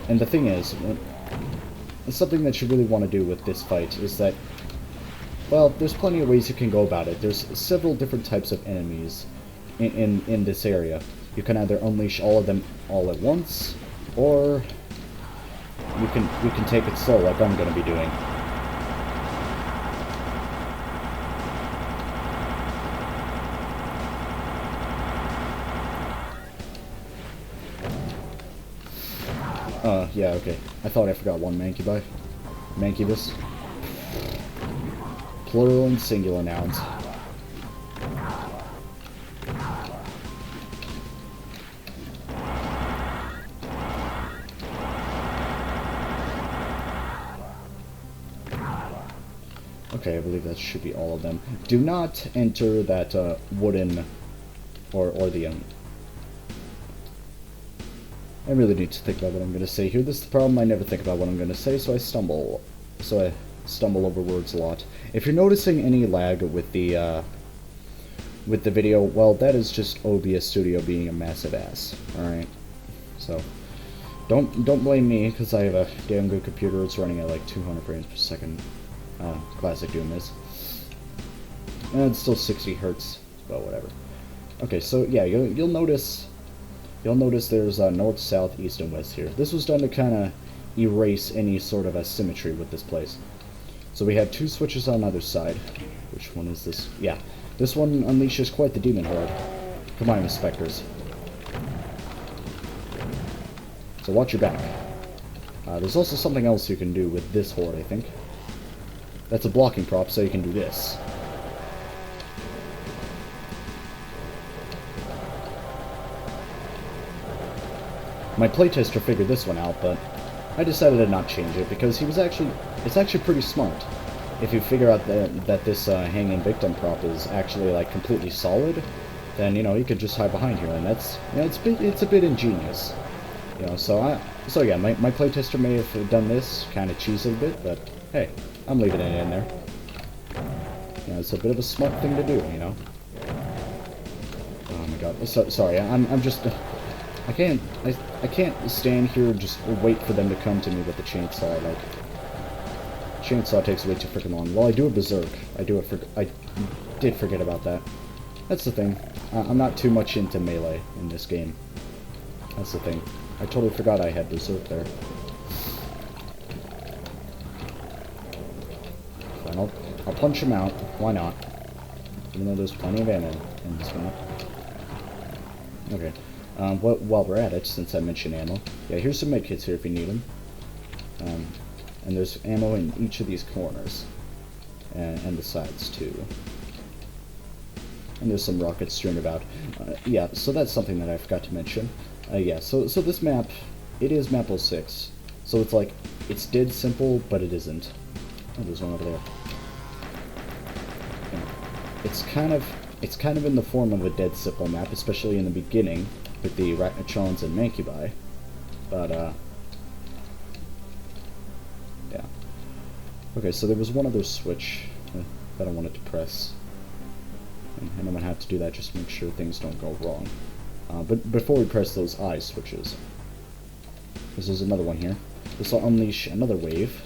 And the thing is, something that you really want to do with this fight is that, well, there's plenty of ways you can go about it. There's several different types of enemies in this area. You can either unleash all of them all at once, or you can take it slow, like I'm going to be doing. Yeah, okay. I thought I forgot one mancubi. Mancubus. Plural and singular nouns. Okay, I believe that should be all of them. Do not enter that wooden or the I really need to think about what I'm going to say here. This is the problem. I never think about what I'm going to say, so I stumble over words a lot. If you're noticing any lag with the video, well, that is just OBS Studio being a massive ass. All right, so don't blame me, because I have a damn good computer. It's running at like 200 frames per second. Classic Doom is, and it's still 60 hertz, but whatever. Okay, so yeah, you'll notice there's north, south, east, and west here. This was done to kind of erase any sort of asymmetry with this place. So we have two switches on either side. Which one is this? Yeah, this one unleashes quite the demon horde. Come on, inspectors. So watch your back. There's also something else you can do with this horde, I think. That's a blocking prop, so you can do this. My playtester figured this one out, but I decided to not change it because it's actually pretty smart. If you figure out that this hanging victim prop is actually like completely solid, then you could just hide behind here, and that's it's a bit ingenious. So yeah, my playtester may have done this kind of cheesy a bit, but hey, I'm leaving it in there. It's a bit of a smart thing to do, Oh my god, sorry, I'm just. I can't stand here and just wait for them to come to me with the chainsaw. Like, chainsaw takes way too freaking long. Well, I do a berserk. I did forget about that. That's the thing. I'm not too much into melee in this game. That's the thing. I totally forgot I had berserk there. Fine, I'll punch him out. Why not? Even though there's plenty of ammo in this map. Okay. While we're at it, since I mentioned ammo, yeah, here's some medkits here if you need them. And there's ammo in each of these corners, and the sides too. And there's some rockets strewn about. Yeah, so that's something that I forgot to mention. Yeah, so this map, it is map 06. So it's like, it's dead simple, but it isn't. Oh, there's one over there. Yeah. It's kind of in the form of a dead simple map, especially in the beginning, with the Arachnotrons and Mancubi, but, yeah. Okay, so there was one other switch that I wanted to press, and I'm gonna have to do that just to make sure things don't go wrong. But before we press those eye switches, because there's another one here. This will unleash another wave.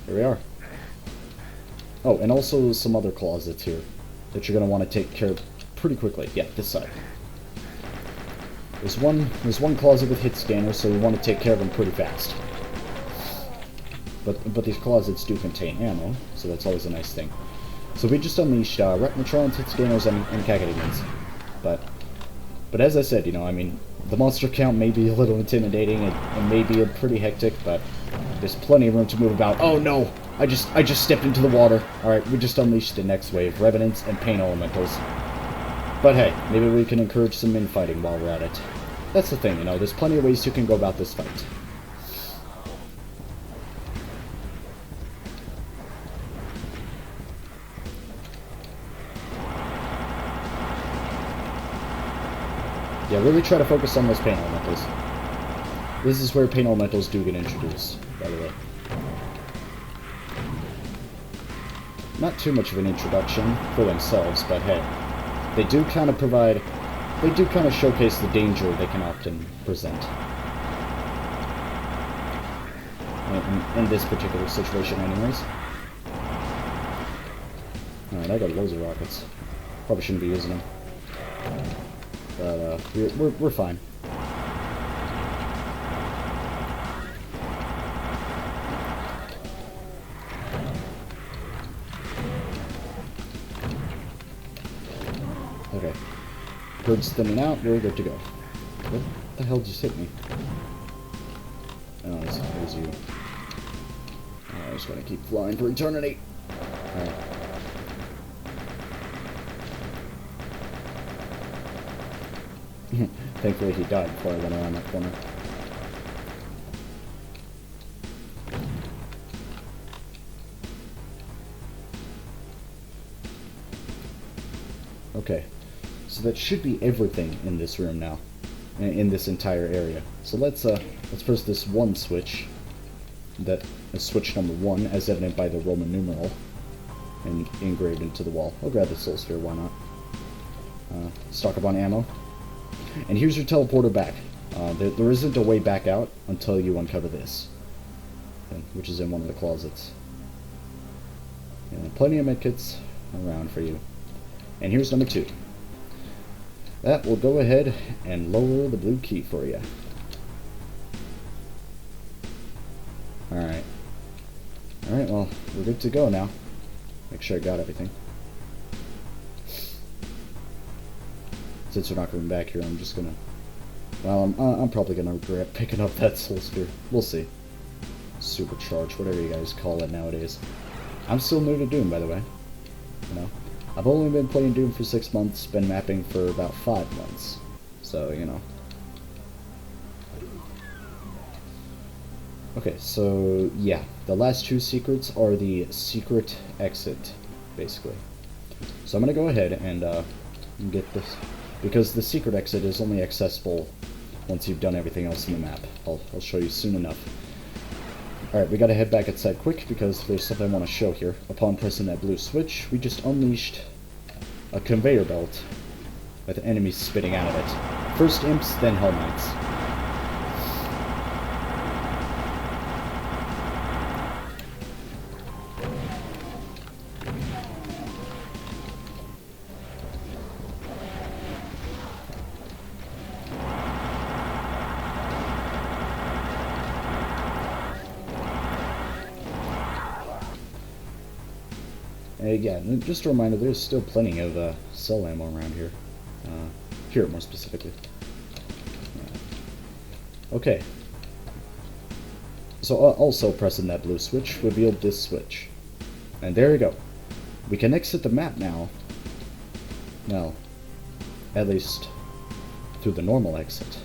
Here we are. Oh, and also some other closets here that you're gonna want to take care of pretty quickly. Yeah, this side. There's one closet with hit scanners, so you want to take care of them pretty fast. But these closets do contain ammo, so that's always a nice thing. So we just unleashed Arachnotrons, hit scanners, and Cacodemons. But as I said, I mean, the monster count may be a little intimidating and may be pretty hectic, but there's plenty of room to move about. Oh no! I just stepped into the water. Alright, we just unleashed the next wave, Revenants and Pain Elementals. But hey, maybe we can encourage some infighting while we're at it. That's the thing, there's plenty of ways you can go about this fight. Yeah, really try to focus on those Pain Elementals. This is where paint elementals do get introduced, by the way. Not too much of an introduction for themselves, but hey, they do kind of provide, they do kind of showcase the danger they can often present. In this particular situation, anyways. Alright, I got loads of rockets. Probably shouldn't be using them. But, we're fine. Okay. Bird's thinning out, we're good to go. What the hell just hit me? Oh, it was you. I just gotta keep flying for eternity. Alright. Thankfully he died before I went around that corner. Okay. So that should be everything in this room now. In this entire area. So let's press this one switch. That is switch number 1, as evident by the Roman numeral, and engraved into the wall. I'll grab the soul sphere, why not? Stock up on ammo. And here's your teleporter back. There isn't a way back out until you uncover this, which is in one of the closets. And plenty of medkits around for you. And here's number 2. That will go ahead and lower the blue key for you. Alright. Alright, well, we're good to go now. Make sure I got everything. Since we're not coming back here, I'm just gonna... Well, I'm probably gonna regret picking up that soul sphere. We'll see. Supercharge, whatever you guys call it nowadays. I'm still new to Doom, by the way. You know? I've only been playing Doom for 6 months, been mapping for about 5 months. So, you know. Okay, so, yeah. The last 2 secrets are the secret exit, basically. So I'm gonna go ahead and get this, because the secret exit is only accessible once you've done everything else in the map. I'll show you soon enough. Alright, we gotta head back outside quick, because there's something I want to show here. Upon pressing that blue switch, we just unleashed a conveyor belt with enemies spitting out of it. First imps, then Hell Knights. Yeah, just a reminder, there's still plenty of cell ammo around here. Here, more specifically. Okay. So also pressing that blue switch revealed this switch. And there you go. We can exit the map now. Well, at least through the normal exit.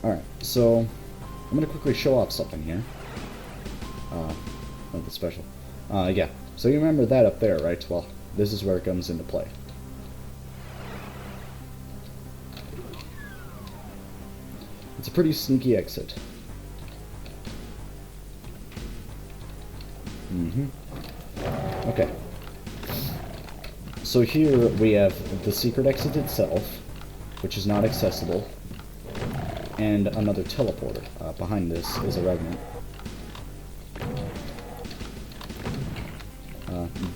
Alright, so I'm going to quickly show off something here. Nothing special. Yeah. So you remember that up there, right? Well, this is where it comes into play. It's a pretty sneaky exit. Okay. So here we have the secret exit itself, which is not accessible, and another teleporter. Behind this is a revenant.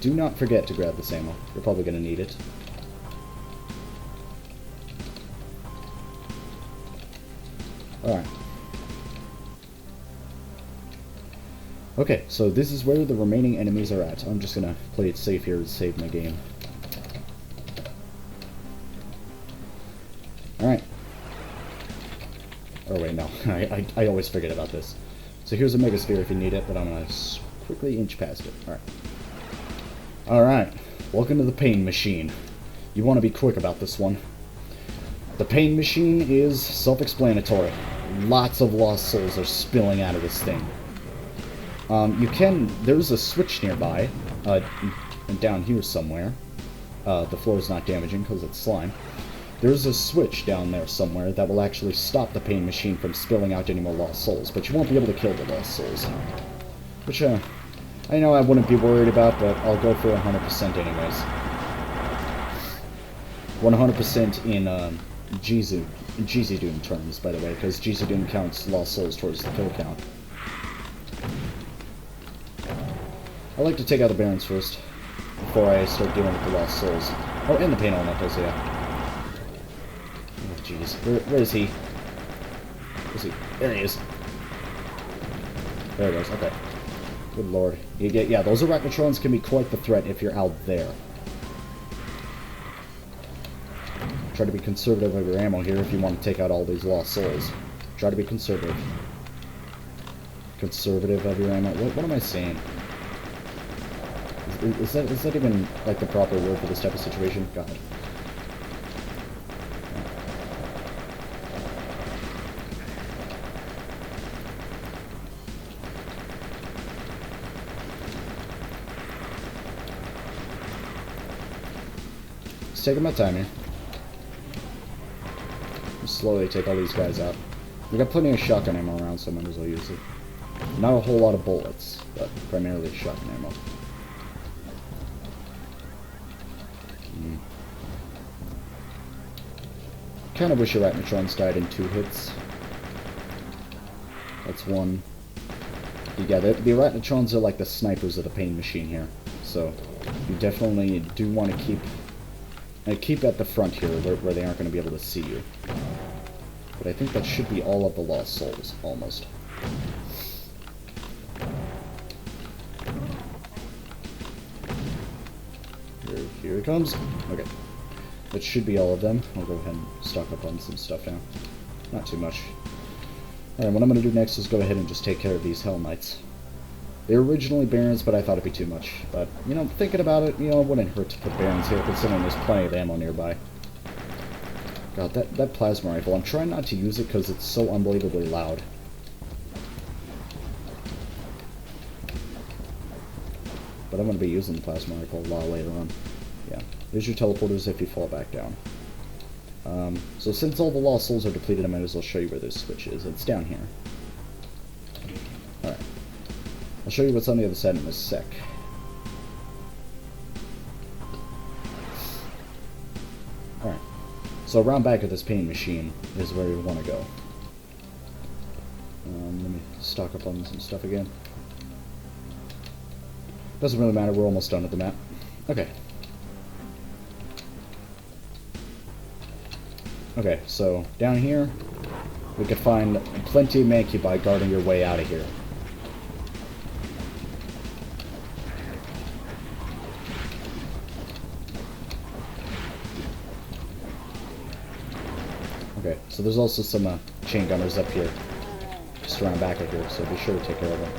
Do not forget to grab this ammo. You're probably going to need it. Alright. Okay, so this is where the remaining enemies are at. I'm just going to play it safe here to save my game. Alright. Oh wait, no. I always forget about this. So here's a Megasphere if you need it, but I'm going to quickly inch past it. Alright. Alright, welcome to the pain machine. You want to be quick about this one. The pain machine is self-explanatory. Lots of lost souls are spilling out of this thing. There's a switch nearby, down here somewhere. The floor is not damaging because it's slime. there's a switch down there somewhere that will actually stop the pain machine from spilling out any more lost souls, but you won't be able to kill the lost souls. Which, I know I wouldn't be worried about, but I'll go for 100% anyways. 100% in GZ Doom terms, by the way, because GZ Doom counts lost souls towards the kill count. I like to take out the Barons first, before I start dealing with the lost souls. Oh, and the pain elementals, yeah. Oh, jeez. Where is he? Where's he? There he is. There he goes, okay. Good lord. Yeah, those Arachnotrons can be quite the threat if you're out there. Try to be conservative of your ammo here if you want to take out all these lost souls. Try to be conservative. Conservative of your ammo? What am I saying? Is that even, like, the proper word for this type of situation? God. Just taking my time here. Just slowly take all these guys out. We got plenty of shotgun ammo around, so I might as well use it. Not a whole lot of bullets, but primarily shotgun ammo. Kind of wish Arachnotrons died in 2 hits. That's one. Yeah, the Arachnotrons are like the snipers of the pain machine here. So, you definitely do want to keep at the front here, where they aren't going to be able to see you. But I think that should be all of the lost souls, almost. Here it comes. Okay. That should be all of them. I'll go ahead and stock up on some stuff now. Not too much. Alright, what I'm going to do next is go ahead and just take care of these Hell Knights. They were originally Barons, but I thought it'd be too much. But, you know, thinking about it, you know, it wouldn't hurt to put Barons here, considering there's plenty of ammo nearby. God, that plasma rifle, I'm trying not to use it because it's so unbelievably loud. But I'm going to be using the plasma rifle a lot later on. Yeah, there's your teleporters if you fall back down. So since all the lost souls are depleted, I might as well show you where this switch is. It's down here. Alright. I'll show you what's on the other side in a sec. Alright. So around back of this pain machine is where we want to go. Let me stock up on some stuff again. Doesn't really matter, we're almost done with the map. Okay. Okay, so down here, we could find plenty of Mancubi guarding your way out of here. Okay, so there's also some chain gunners up here, just around back of here, so be sure to take care of them.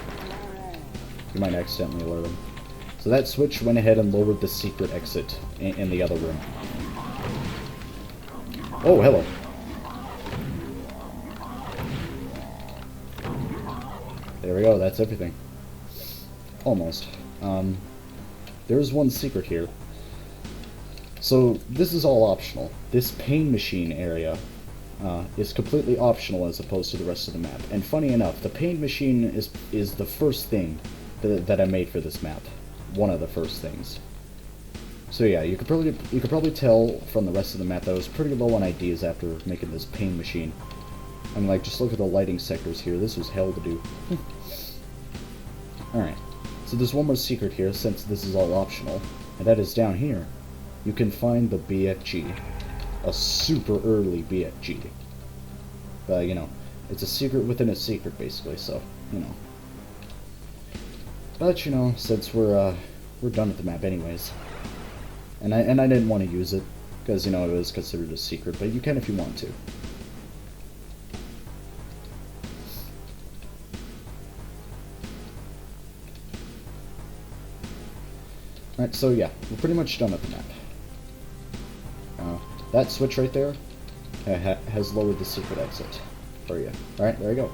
You might accidentally alert them. So that switch went ahead and lowered the secret exit in the other room. Oh, hello. There we go, that's everything. Almost. There's one secret here. So, this is all optional. This pain machine area is completely optional as opposed to the rest of the map. And funny enough, the pain machine is the first thing that I made for this map. One of the first things. So yeah, you could probably tell from the rest of the map that I was pretty low on ideas after making this pain machine. I mean, like, just look at the lighting sectors here. This was hell to do. Alright, so there's one more secret here, since this is all optional, and that is down here. You can find the BFG. A super early BFG. You know, it's a secret within a secret, basically, so, you know. But, you know, since we're done with the map anyways. And I didn't want to use it, because, you know, it was considered a secret, but you can if you want to. Alright, so yeah, we're pretty much done with the map. That switch right there has lowered the secret exit for you. Alright, there you go.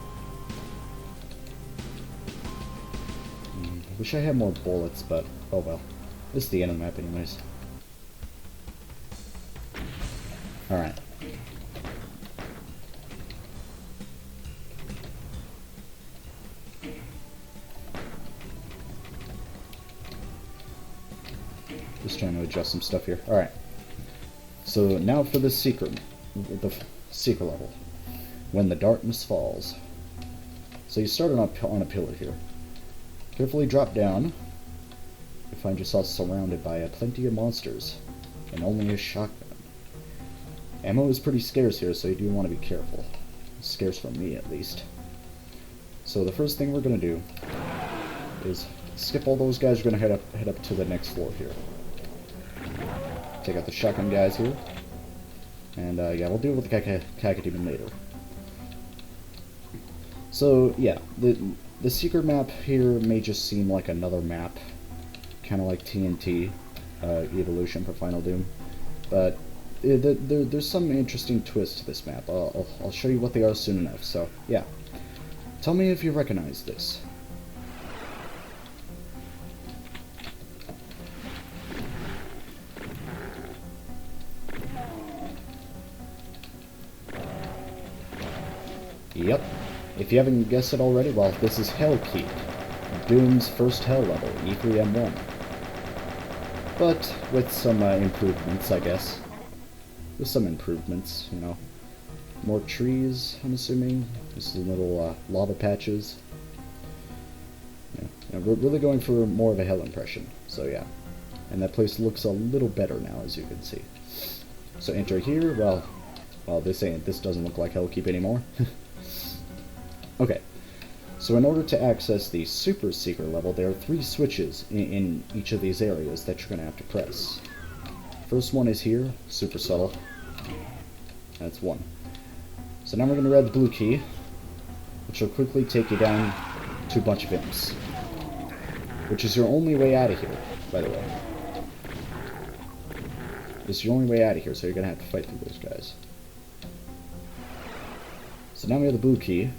I wish I had more bullets, but oh well. This is the end of the map anyways. Alright. Just trying to adjust some stuff here. Alright. So now for the secret level. When the darkness falls. So you start on a pillar here. Carefully drop down. You find yourself surrounded by plenty of monsters. And only a shotgun. Ammo is pretty scarce here, so you do want to be careful. It's scarce for me, at least. So the first thing we're going to do is skip all those guys. We're going to head up to the next floor here. Take out the shotgun guys here. And yeah, we'll deal with the Casket even later. So yeah, the secret map here may just seem like another map, kind of like TNT Evolution for Final Doom, but there's some interesting twists to this map. I'll show you what they are soon enough. So yeah, tell me if you recognize this. Yep. If you haven't guessed it already, well, this is Hellkeep, Doom's first Hell level, E3M1. But with some improvements, I guess. With some improvements, you know. More trees, I'm assuming. Just little lava patches. Yeah, we're really going for more of a Hell impression, so yeah. And that place looks a little better now, as you can see. So enter here, well, this doesn't look like Hellkeep anymore. Okay, so in order to access the super secret level, there are 3 switches in each of these areas that you're going to have to press. First one is here, super subtle. That's 1. So now we're going to grab the blue key, which will quickly take you down to a bunch of imps. Which is your only way out of here, by the way. This is your only way out of here, so you're going to have to fight through those guys. So now we have the blue key.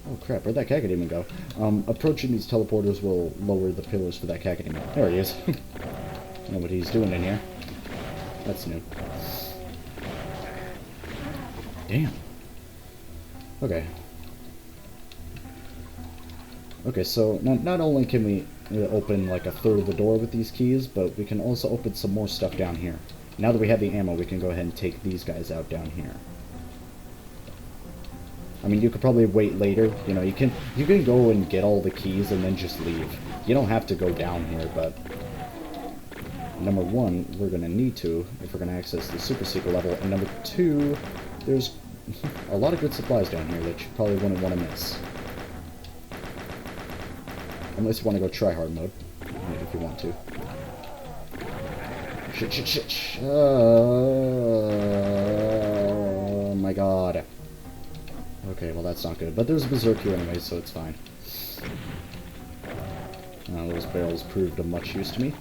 Oh crap, where'd that Casket even go? Approaching these teleporters will lower the pillars for that Casket. There he is. I don't know what he's doing in here. That's new. Damn. Okay. Okay, so not only can we open like a third of the door with these keys, but we can also open some more stuff down here. Now that we have the ammo, we can go ahead and take these guys out down here. I mean, you could probably wait later. You know, you can go and get all the keys and then just leave. You don't have to go down here, but number 1, we're gonna need to if we're gonna access the super secret level, and number 2, there's a lot of good supplies down here that you probably wouldn't want to miss. Unless you want to go try hard mode, if you want to. Shit. Oh my god. Okay, well that's not good. But there's a berserk here anyway, so it's fine. Those barrels proved of much use to me.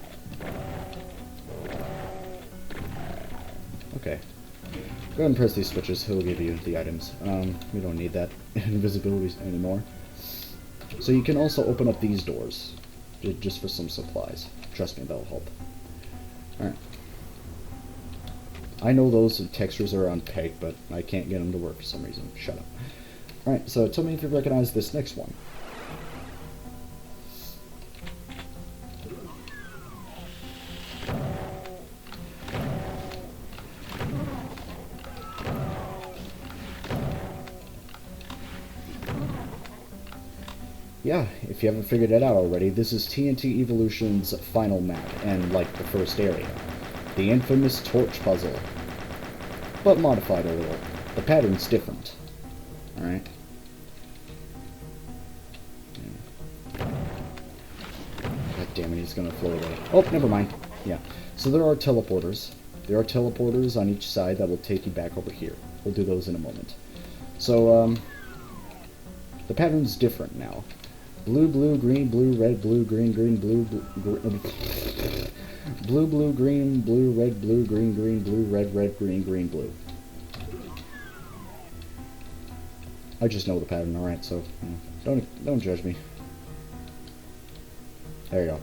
Okay. Go ahead and press these switches, he'll give you the items. We don't need that invisibility anymore. So you can also open up these doors, just for some supplies. Trust me, that'll help. Alright. I know those textures are on peg, but I can't get them to work for some reason. Shut up. Alright, so tell me if you recognize this next one. Yeah, if you haven't figured it out already, this is TNT Evolution's final map, and like the first area. The infamous torch puzzle. But modified a little. The pattern's different. Alright. God damn it, he's gonna float away. Oh, never mind. Yeah. So there are teleporters. There are teleporters on each side that will take you back over here. We'll do those in a moment. So, the pattern's different now. Blue, blue, green, blue, red, blue, green, green, blue, blue, blue, green, blue, red, blue, green, green, blue, red, red, green, green, blue. I just know the pattern, alright, so don't judge me. There you go.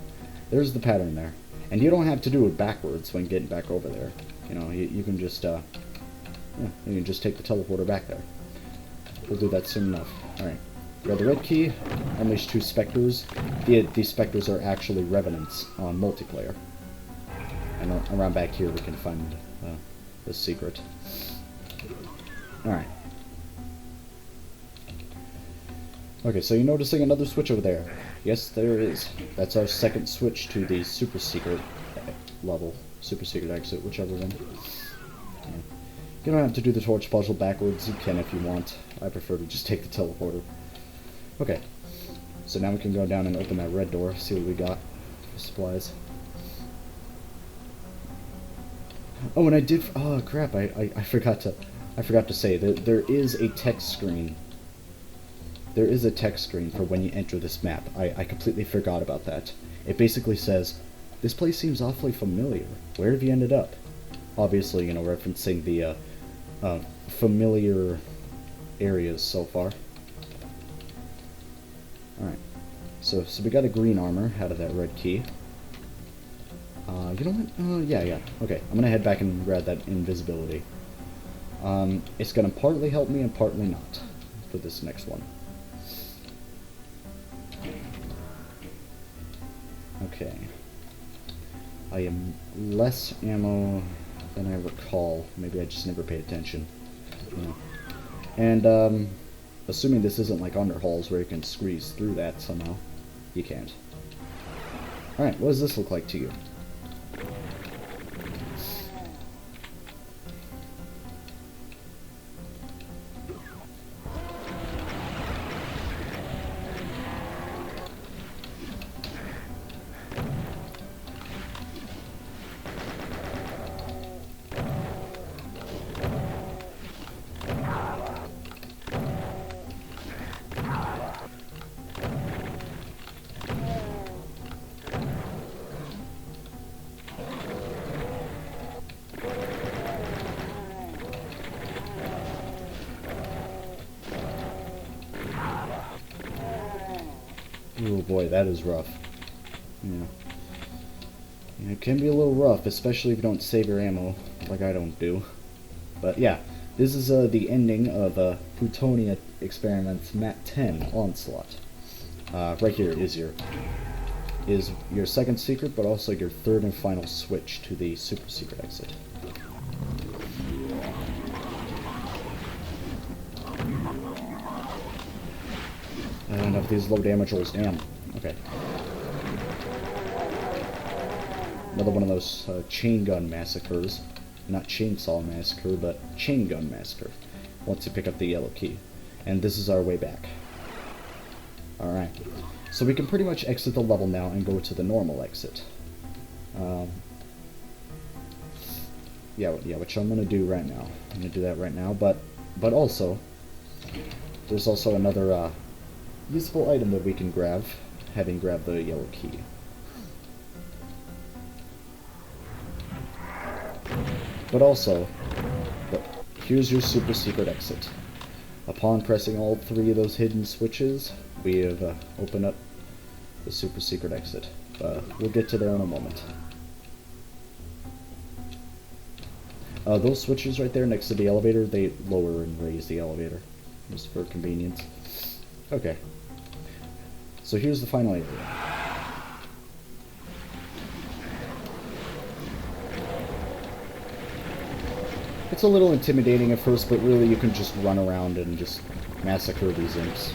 There's the pattern there. And you don't have to do it backwards when getting back over there. you know, you can just, yeah, you can just take the teleporter back there. We'll do that soon enough. Alright. Grab the red key, unleash 2 specters. These specters are actually revenants on multiplayer. And around back here we can find the secret. Alright. Okay, so you're noticing another switch over there. Yes, there is. That's our second switch to the super secret level. Super secret exit, whichever one. Yeah. You don't have to do the torch puzzle backwards. You can if you want. I prefer to just take the teleporter. Okay. So now we can go down and open that red door, see what we got for supplies. Oh, and I did. Oh crap! I forgot to say that there is a text screen. There is a text screen for when you enter this map. I completely forgot about that. It basically says, "This place seems awfully familiar. Where have you ended up?" Obviously, you know, referencing the familiar areas so far. All right. So we got a green armor out of that red key. You know what? Yeah. Okay, I'm gonna head back and grab that invisibility. It's gonna partly help me and partly not for this next one. Okay. I am less ammo than I recall. Maybe I just never paid attention. Yeah. And, assuming this isn't like underhalls where you can squeeze through that somehow. You can't. Alright, what does this look like to you? Oh boy, that is rough. Yeah. It can be a little rough, especially if you don't save your ammo, like I don't do. But yeah, this is the ending of Plutonia Experiments Mat 10 Onslaught. Right here is your second secret, but also your third and final switch to the super secret exit. Enough of these low damage rolls, damn. Okay. Another one of those chain gun massacres. Not chainsaw massacre, but chain gun massacre. Once you pick up the yellow key. And this is our way back. Alright. So we can pretty much exit the level now and go to the normal exit. Yeah, which I'm gonna do right now. I'm gonna do that right now, but also, there's also another useful item that we can grab, having grabbed the yellow key. But also, here's your super secret exit. Upon pressing all 3 of those hidden switches, we have opened up the super secret exit. We'll get to there in a moment. Those switches right there next to the elevator, they lower and raise the elevator, just for convenience. Okay. So here's the final area. It's a little intimidating at first, but really you can just run around and just massacre these imps.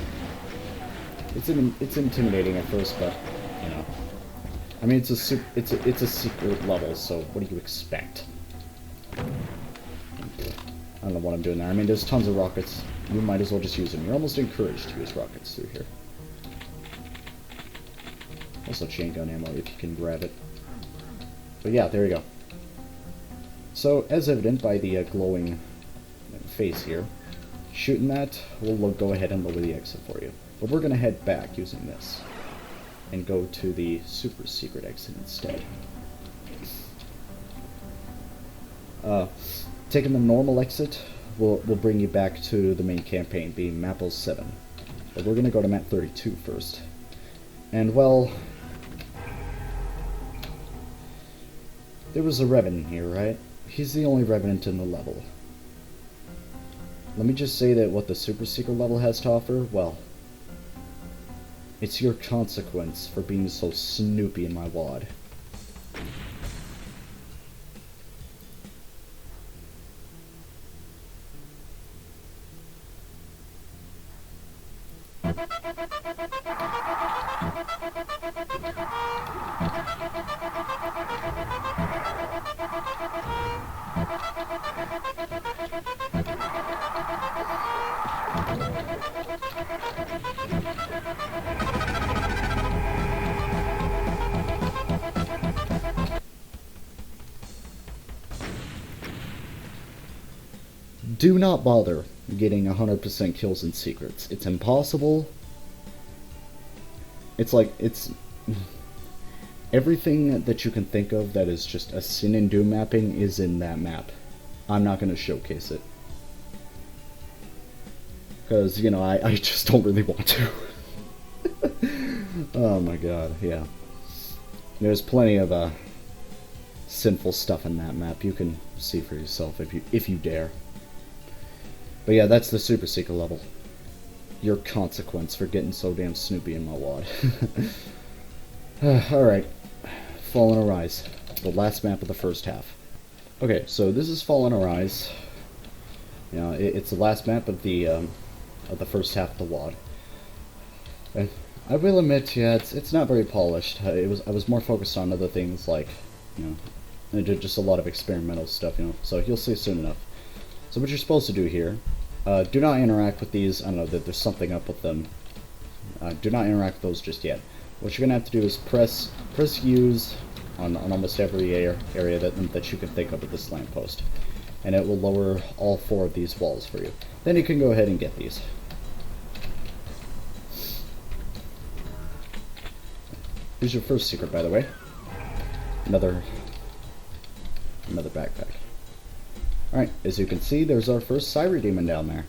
It's intimidating at first, but you know, I mean it's a secret level, so what do you expect? I don't know what I'm doing there. I mean, there's tons of rockets. You might as well just use them. You're almost encouraged to use rockets through here. Also chain gun ammo if you can grab it. But yeah, there you go. So, as evident by the glowing face here, shooting that will go ahead and lower the exit for you. But we're going to head back using this and go to the super secret exit instead. Taking the normal exit will bring you back to the main campaign, being map 07. But we're going to go to map 32 first. And, well, there was a Revan here, right? he's the only Revenant in the level. Let me just say that what the Super Secret level has to offer, well, it's your consequence for being so snoopy in my WAD. Do not bother getting 100% kills in secrets. It's impossible. It's like, it's... everything that you can think of that is just a sin in Doom mapping is in that map. I'm not going to showcase it. Because, you know, I just don't really want to. Oh my god, yeah. There's plenty of sinful stuff in that map. You can see for yourself if you dare. But yeah, that's the Super Secret level. Your consequence for getting so damn snoopy in my WAD. Alright. Fallen Arise. The last map of the first half. Okay, so this is Fallen Arise. You know, it's the last map of the first half of the WAD. And I will admit, yeah, it's not very polished. I was more focused on other things like, you know, just a lot of experimental stuff, you know. So you'll see soon enough. So what you're supposed to do here, do not interact with these. I don't know, that there's something up with them. Do not interact with those just yet. What you're gonna have to do is press use on almost every area that you can think of with this lamppost, and it will lower all 4 of these walls for you. Then you can go ahead and get these. Here's your first secret, by the way. Another backpack. Alright, as you can see, there's our first Siren Demon down there.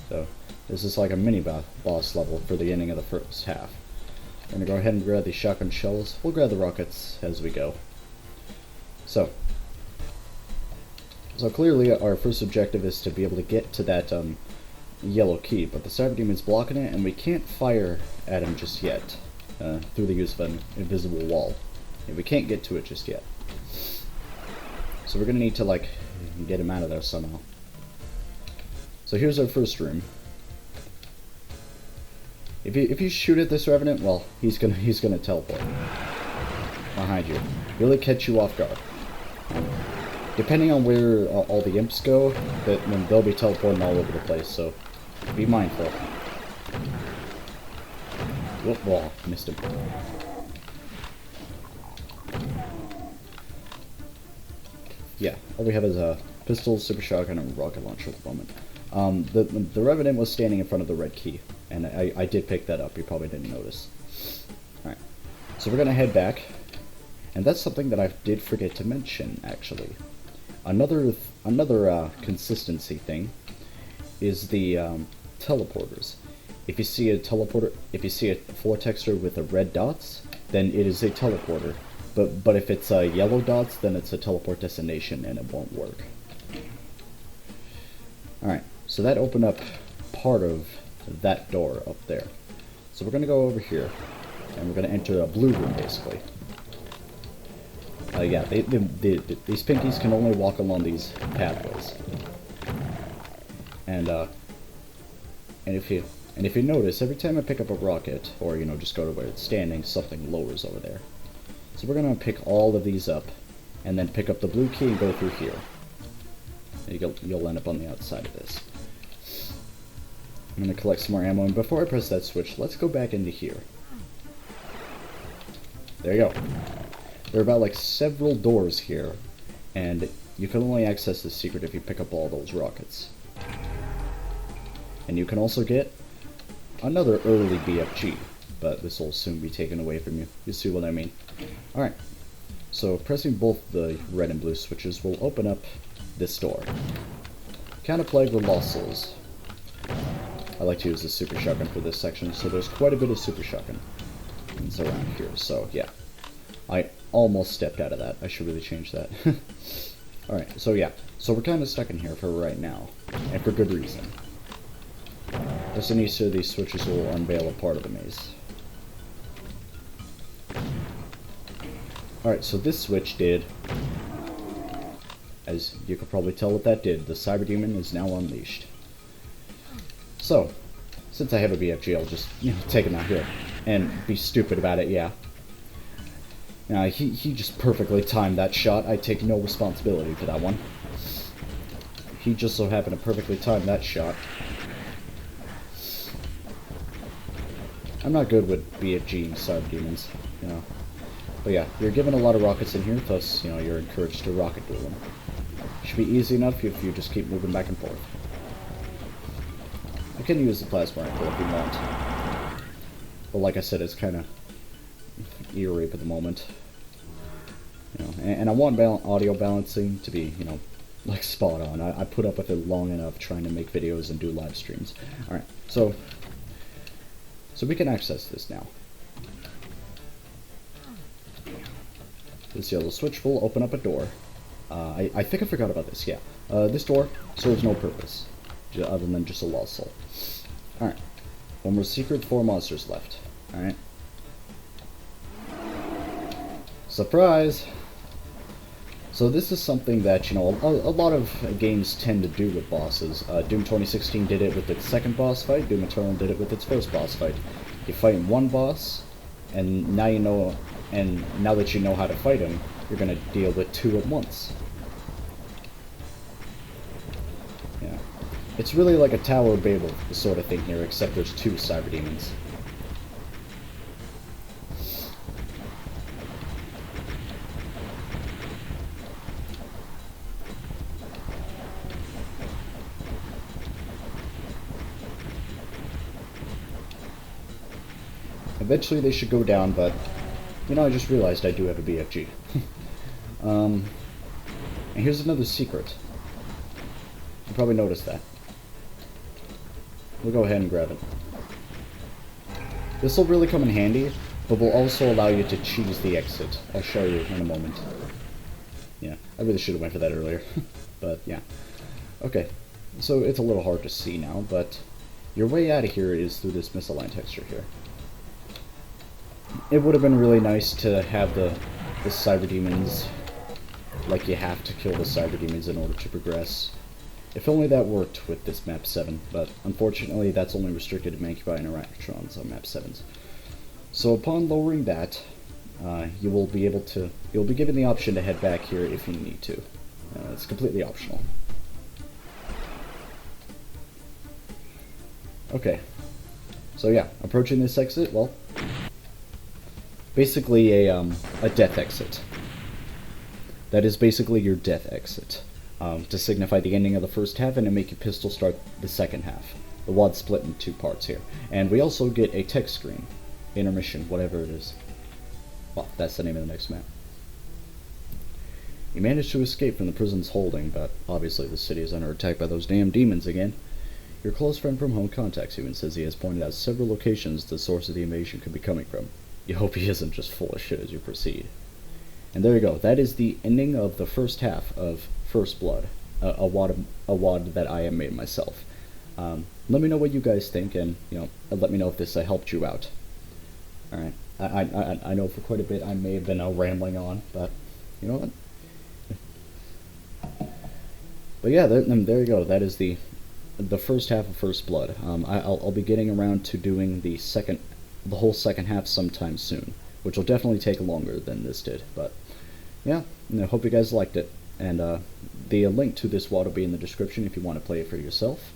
So, this is like a mini boss level for the ending of the first half. We're going to go ahead and grab the shotgun shells. We'll grab the rockets as we go. So clearly our first objective is to be able to get to that yellow key, but the Siren Demon's blocking it, and we can't fire at him just yet through the use of an invisible wall. And we can't get to it just yet. So we're going to need to, like, get him out of there somehow. So here's our first room. If you shoot at this Revenant, well, he's gonna teleport behind you. Really catch you off guard. Depending on where all the imps go, then they'll be teleporting all over the place, so be mindful. Whoop, well, missed him. Yeah, all we have is a pistol, super shotgun, and rocket launcher at the moment. The Revenant was standing in front of the red key, and I did pick that up. You probably didn't notice. Alright, so we're going to head back, and that's something that I did forget to mention, actually. Another consistency thing is the teleporters. If you see a teleporter, if you see a floor texture with the red dots, then it is a teleporter. But if it's yellow dots, then it's a teleport destination, and it won't work. Alright, so that opened up part of that door up there. So we're going to go over here, and we're going to enter a blue room, basically. Yeah, these pinkies can only walk along these pathways. And if you notice, every time I pick up a rocket, or, you know, just go to where it's standing, something lowers over there. So we're going to pick all of these up, and then pick up the blue key and go through here. You'll end up on the outside of this. I'm going to collect some more ammo, and before I press that switch, let's go back into here. There you go. There are about like several doors here, and you can only access this secret if you pick up all those rockets. And you can also get another early BFG, but this will soon be taken away from you. You see what I mean? Alright, so pressing both the red and blue switches will open up this door. Kind of plagued with lost souls. I like to use the super shotgun for this section, so there's quite a bit of super shotgun around here. So yeah, I almost stepped out of that. I should really change that. Alright, so yeah. So we're kind of stuck in here for right now. And for good reason. Just in each of these switches will unveil a part of the maze. Alright, so this switch did, as you could probably tell what that did, the Cyber Demon is now unleashed. So, since I have a BFG, I'll just, take him out here and be stupid about it, yeah. He just perfectly timed that shot. I take no responsibility for that one. He just so happened to perfectly time that shot. I'm not good with BFG and Cyber Demons, But yeah, you're given a lot of rockets in here, thus, you're encouraged to rocket duel them. Should be easy enough if you just keep moving back and forth. You can use the plasma rifle if you want. But like I said, it's kind of eerie at the moment. And I want audio balancing to be, like spot on. I put up with it long enough trying to make videos and do live streams. Alright, so we can access this now. This yellow switch will open up a door. I think I forgot about this, yeah. This door serves no purpose, other than just a lost soul. Alright. One more secret, 4 monsters left. Alright. Surprise! So this is something that, a lot of games tend to do with bosses. Doom 2016 did it with its second boss fight, Doom Eternal did it with its first boss fight. You fight one boss, and now now that you know how to fight him, you're going to deal with 2 at once. Yeah. It's really like a Tower of Babel sort of thing here, except there's 2 Cyber Demons. Eventually they should go down, but, I just realized I do have a BFG. And here's another secret. You probably noticed that. We'll go ahead and grab it. This will really come in handy, but will also allow you to choose the exit. I'll show you in a moment. Yeah, I really should have went for that earlier. But, yeah. Okay, so it's a little hard to see now, but your way out of here is through this misaligned texture here. It would have been really nice to have the Cyber Demons, like you have to kill the Cyber Demons in order to progress. If only that worked with this map 7, but unfortunately that's only restricted to Mancubi and Arachtrons on map 7s. So upon lowering that, you'll be given the option to head back here if you need to. It's completely optional. Okay, so yeah, approaching this exit, well, basically a death exit. That is basically your death exit, to signify the ending of the first half and to make your pistol start the second half. The WAD split in 2 parts here. And we also get a text screen. Intermission, whatever it is. Well, that's the name of the next map. You managed to escape from the prison's holding, but obviously the city is under attack by those damn demons again. Your close friend from home contacts you and says he has pointed out several locations the source of the invasion could be coming from. You hope he isn't just full of shit as you proceed. And there you go. That is the ending of the first half of First Blood, a WAD that I have made myself. Let me know what you guys think, and let me know if this helped you out. All right. I know for quite a bit I may have been rambling on, but you know what? But yeah, there you go. That is the first half of First Blood. I'll be getting around to doing the whole second half sometime soon, which will definitely take longer than this did. But yeah, I hope you guys liked it. And the link to this WAD will be in the description if you want to play it for yourself.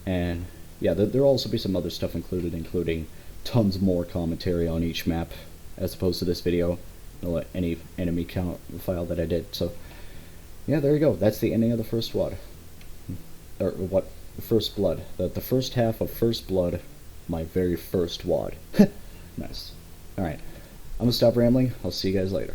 And yeah, there'll also be some other stuff included, including tons more commentary on each map, as opposed to this video, any enemy count file that I did. So yeah, there you go. That's the ending of the first WAD. Or what? First Blood. The first half of First Blood, my very first WAD. Nice. Alright, I'm gonna stop rambling. I'll see you guys later.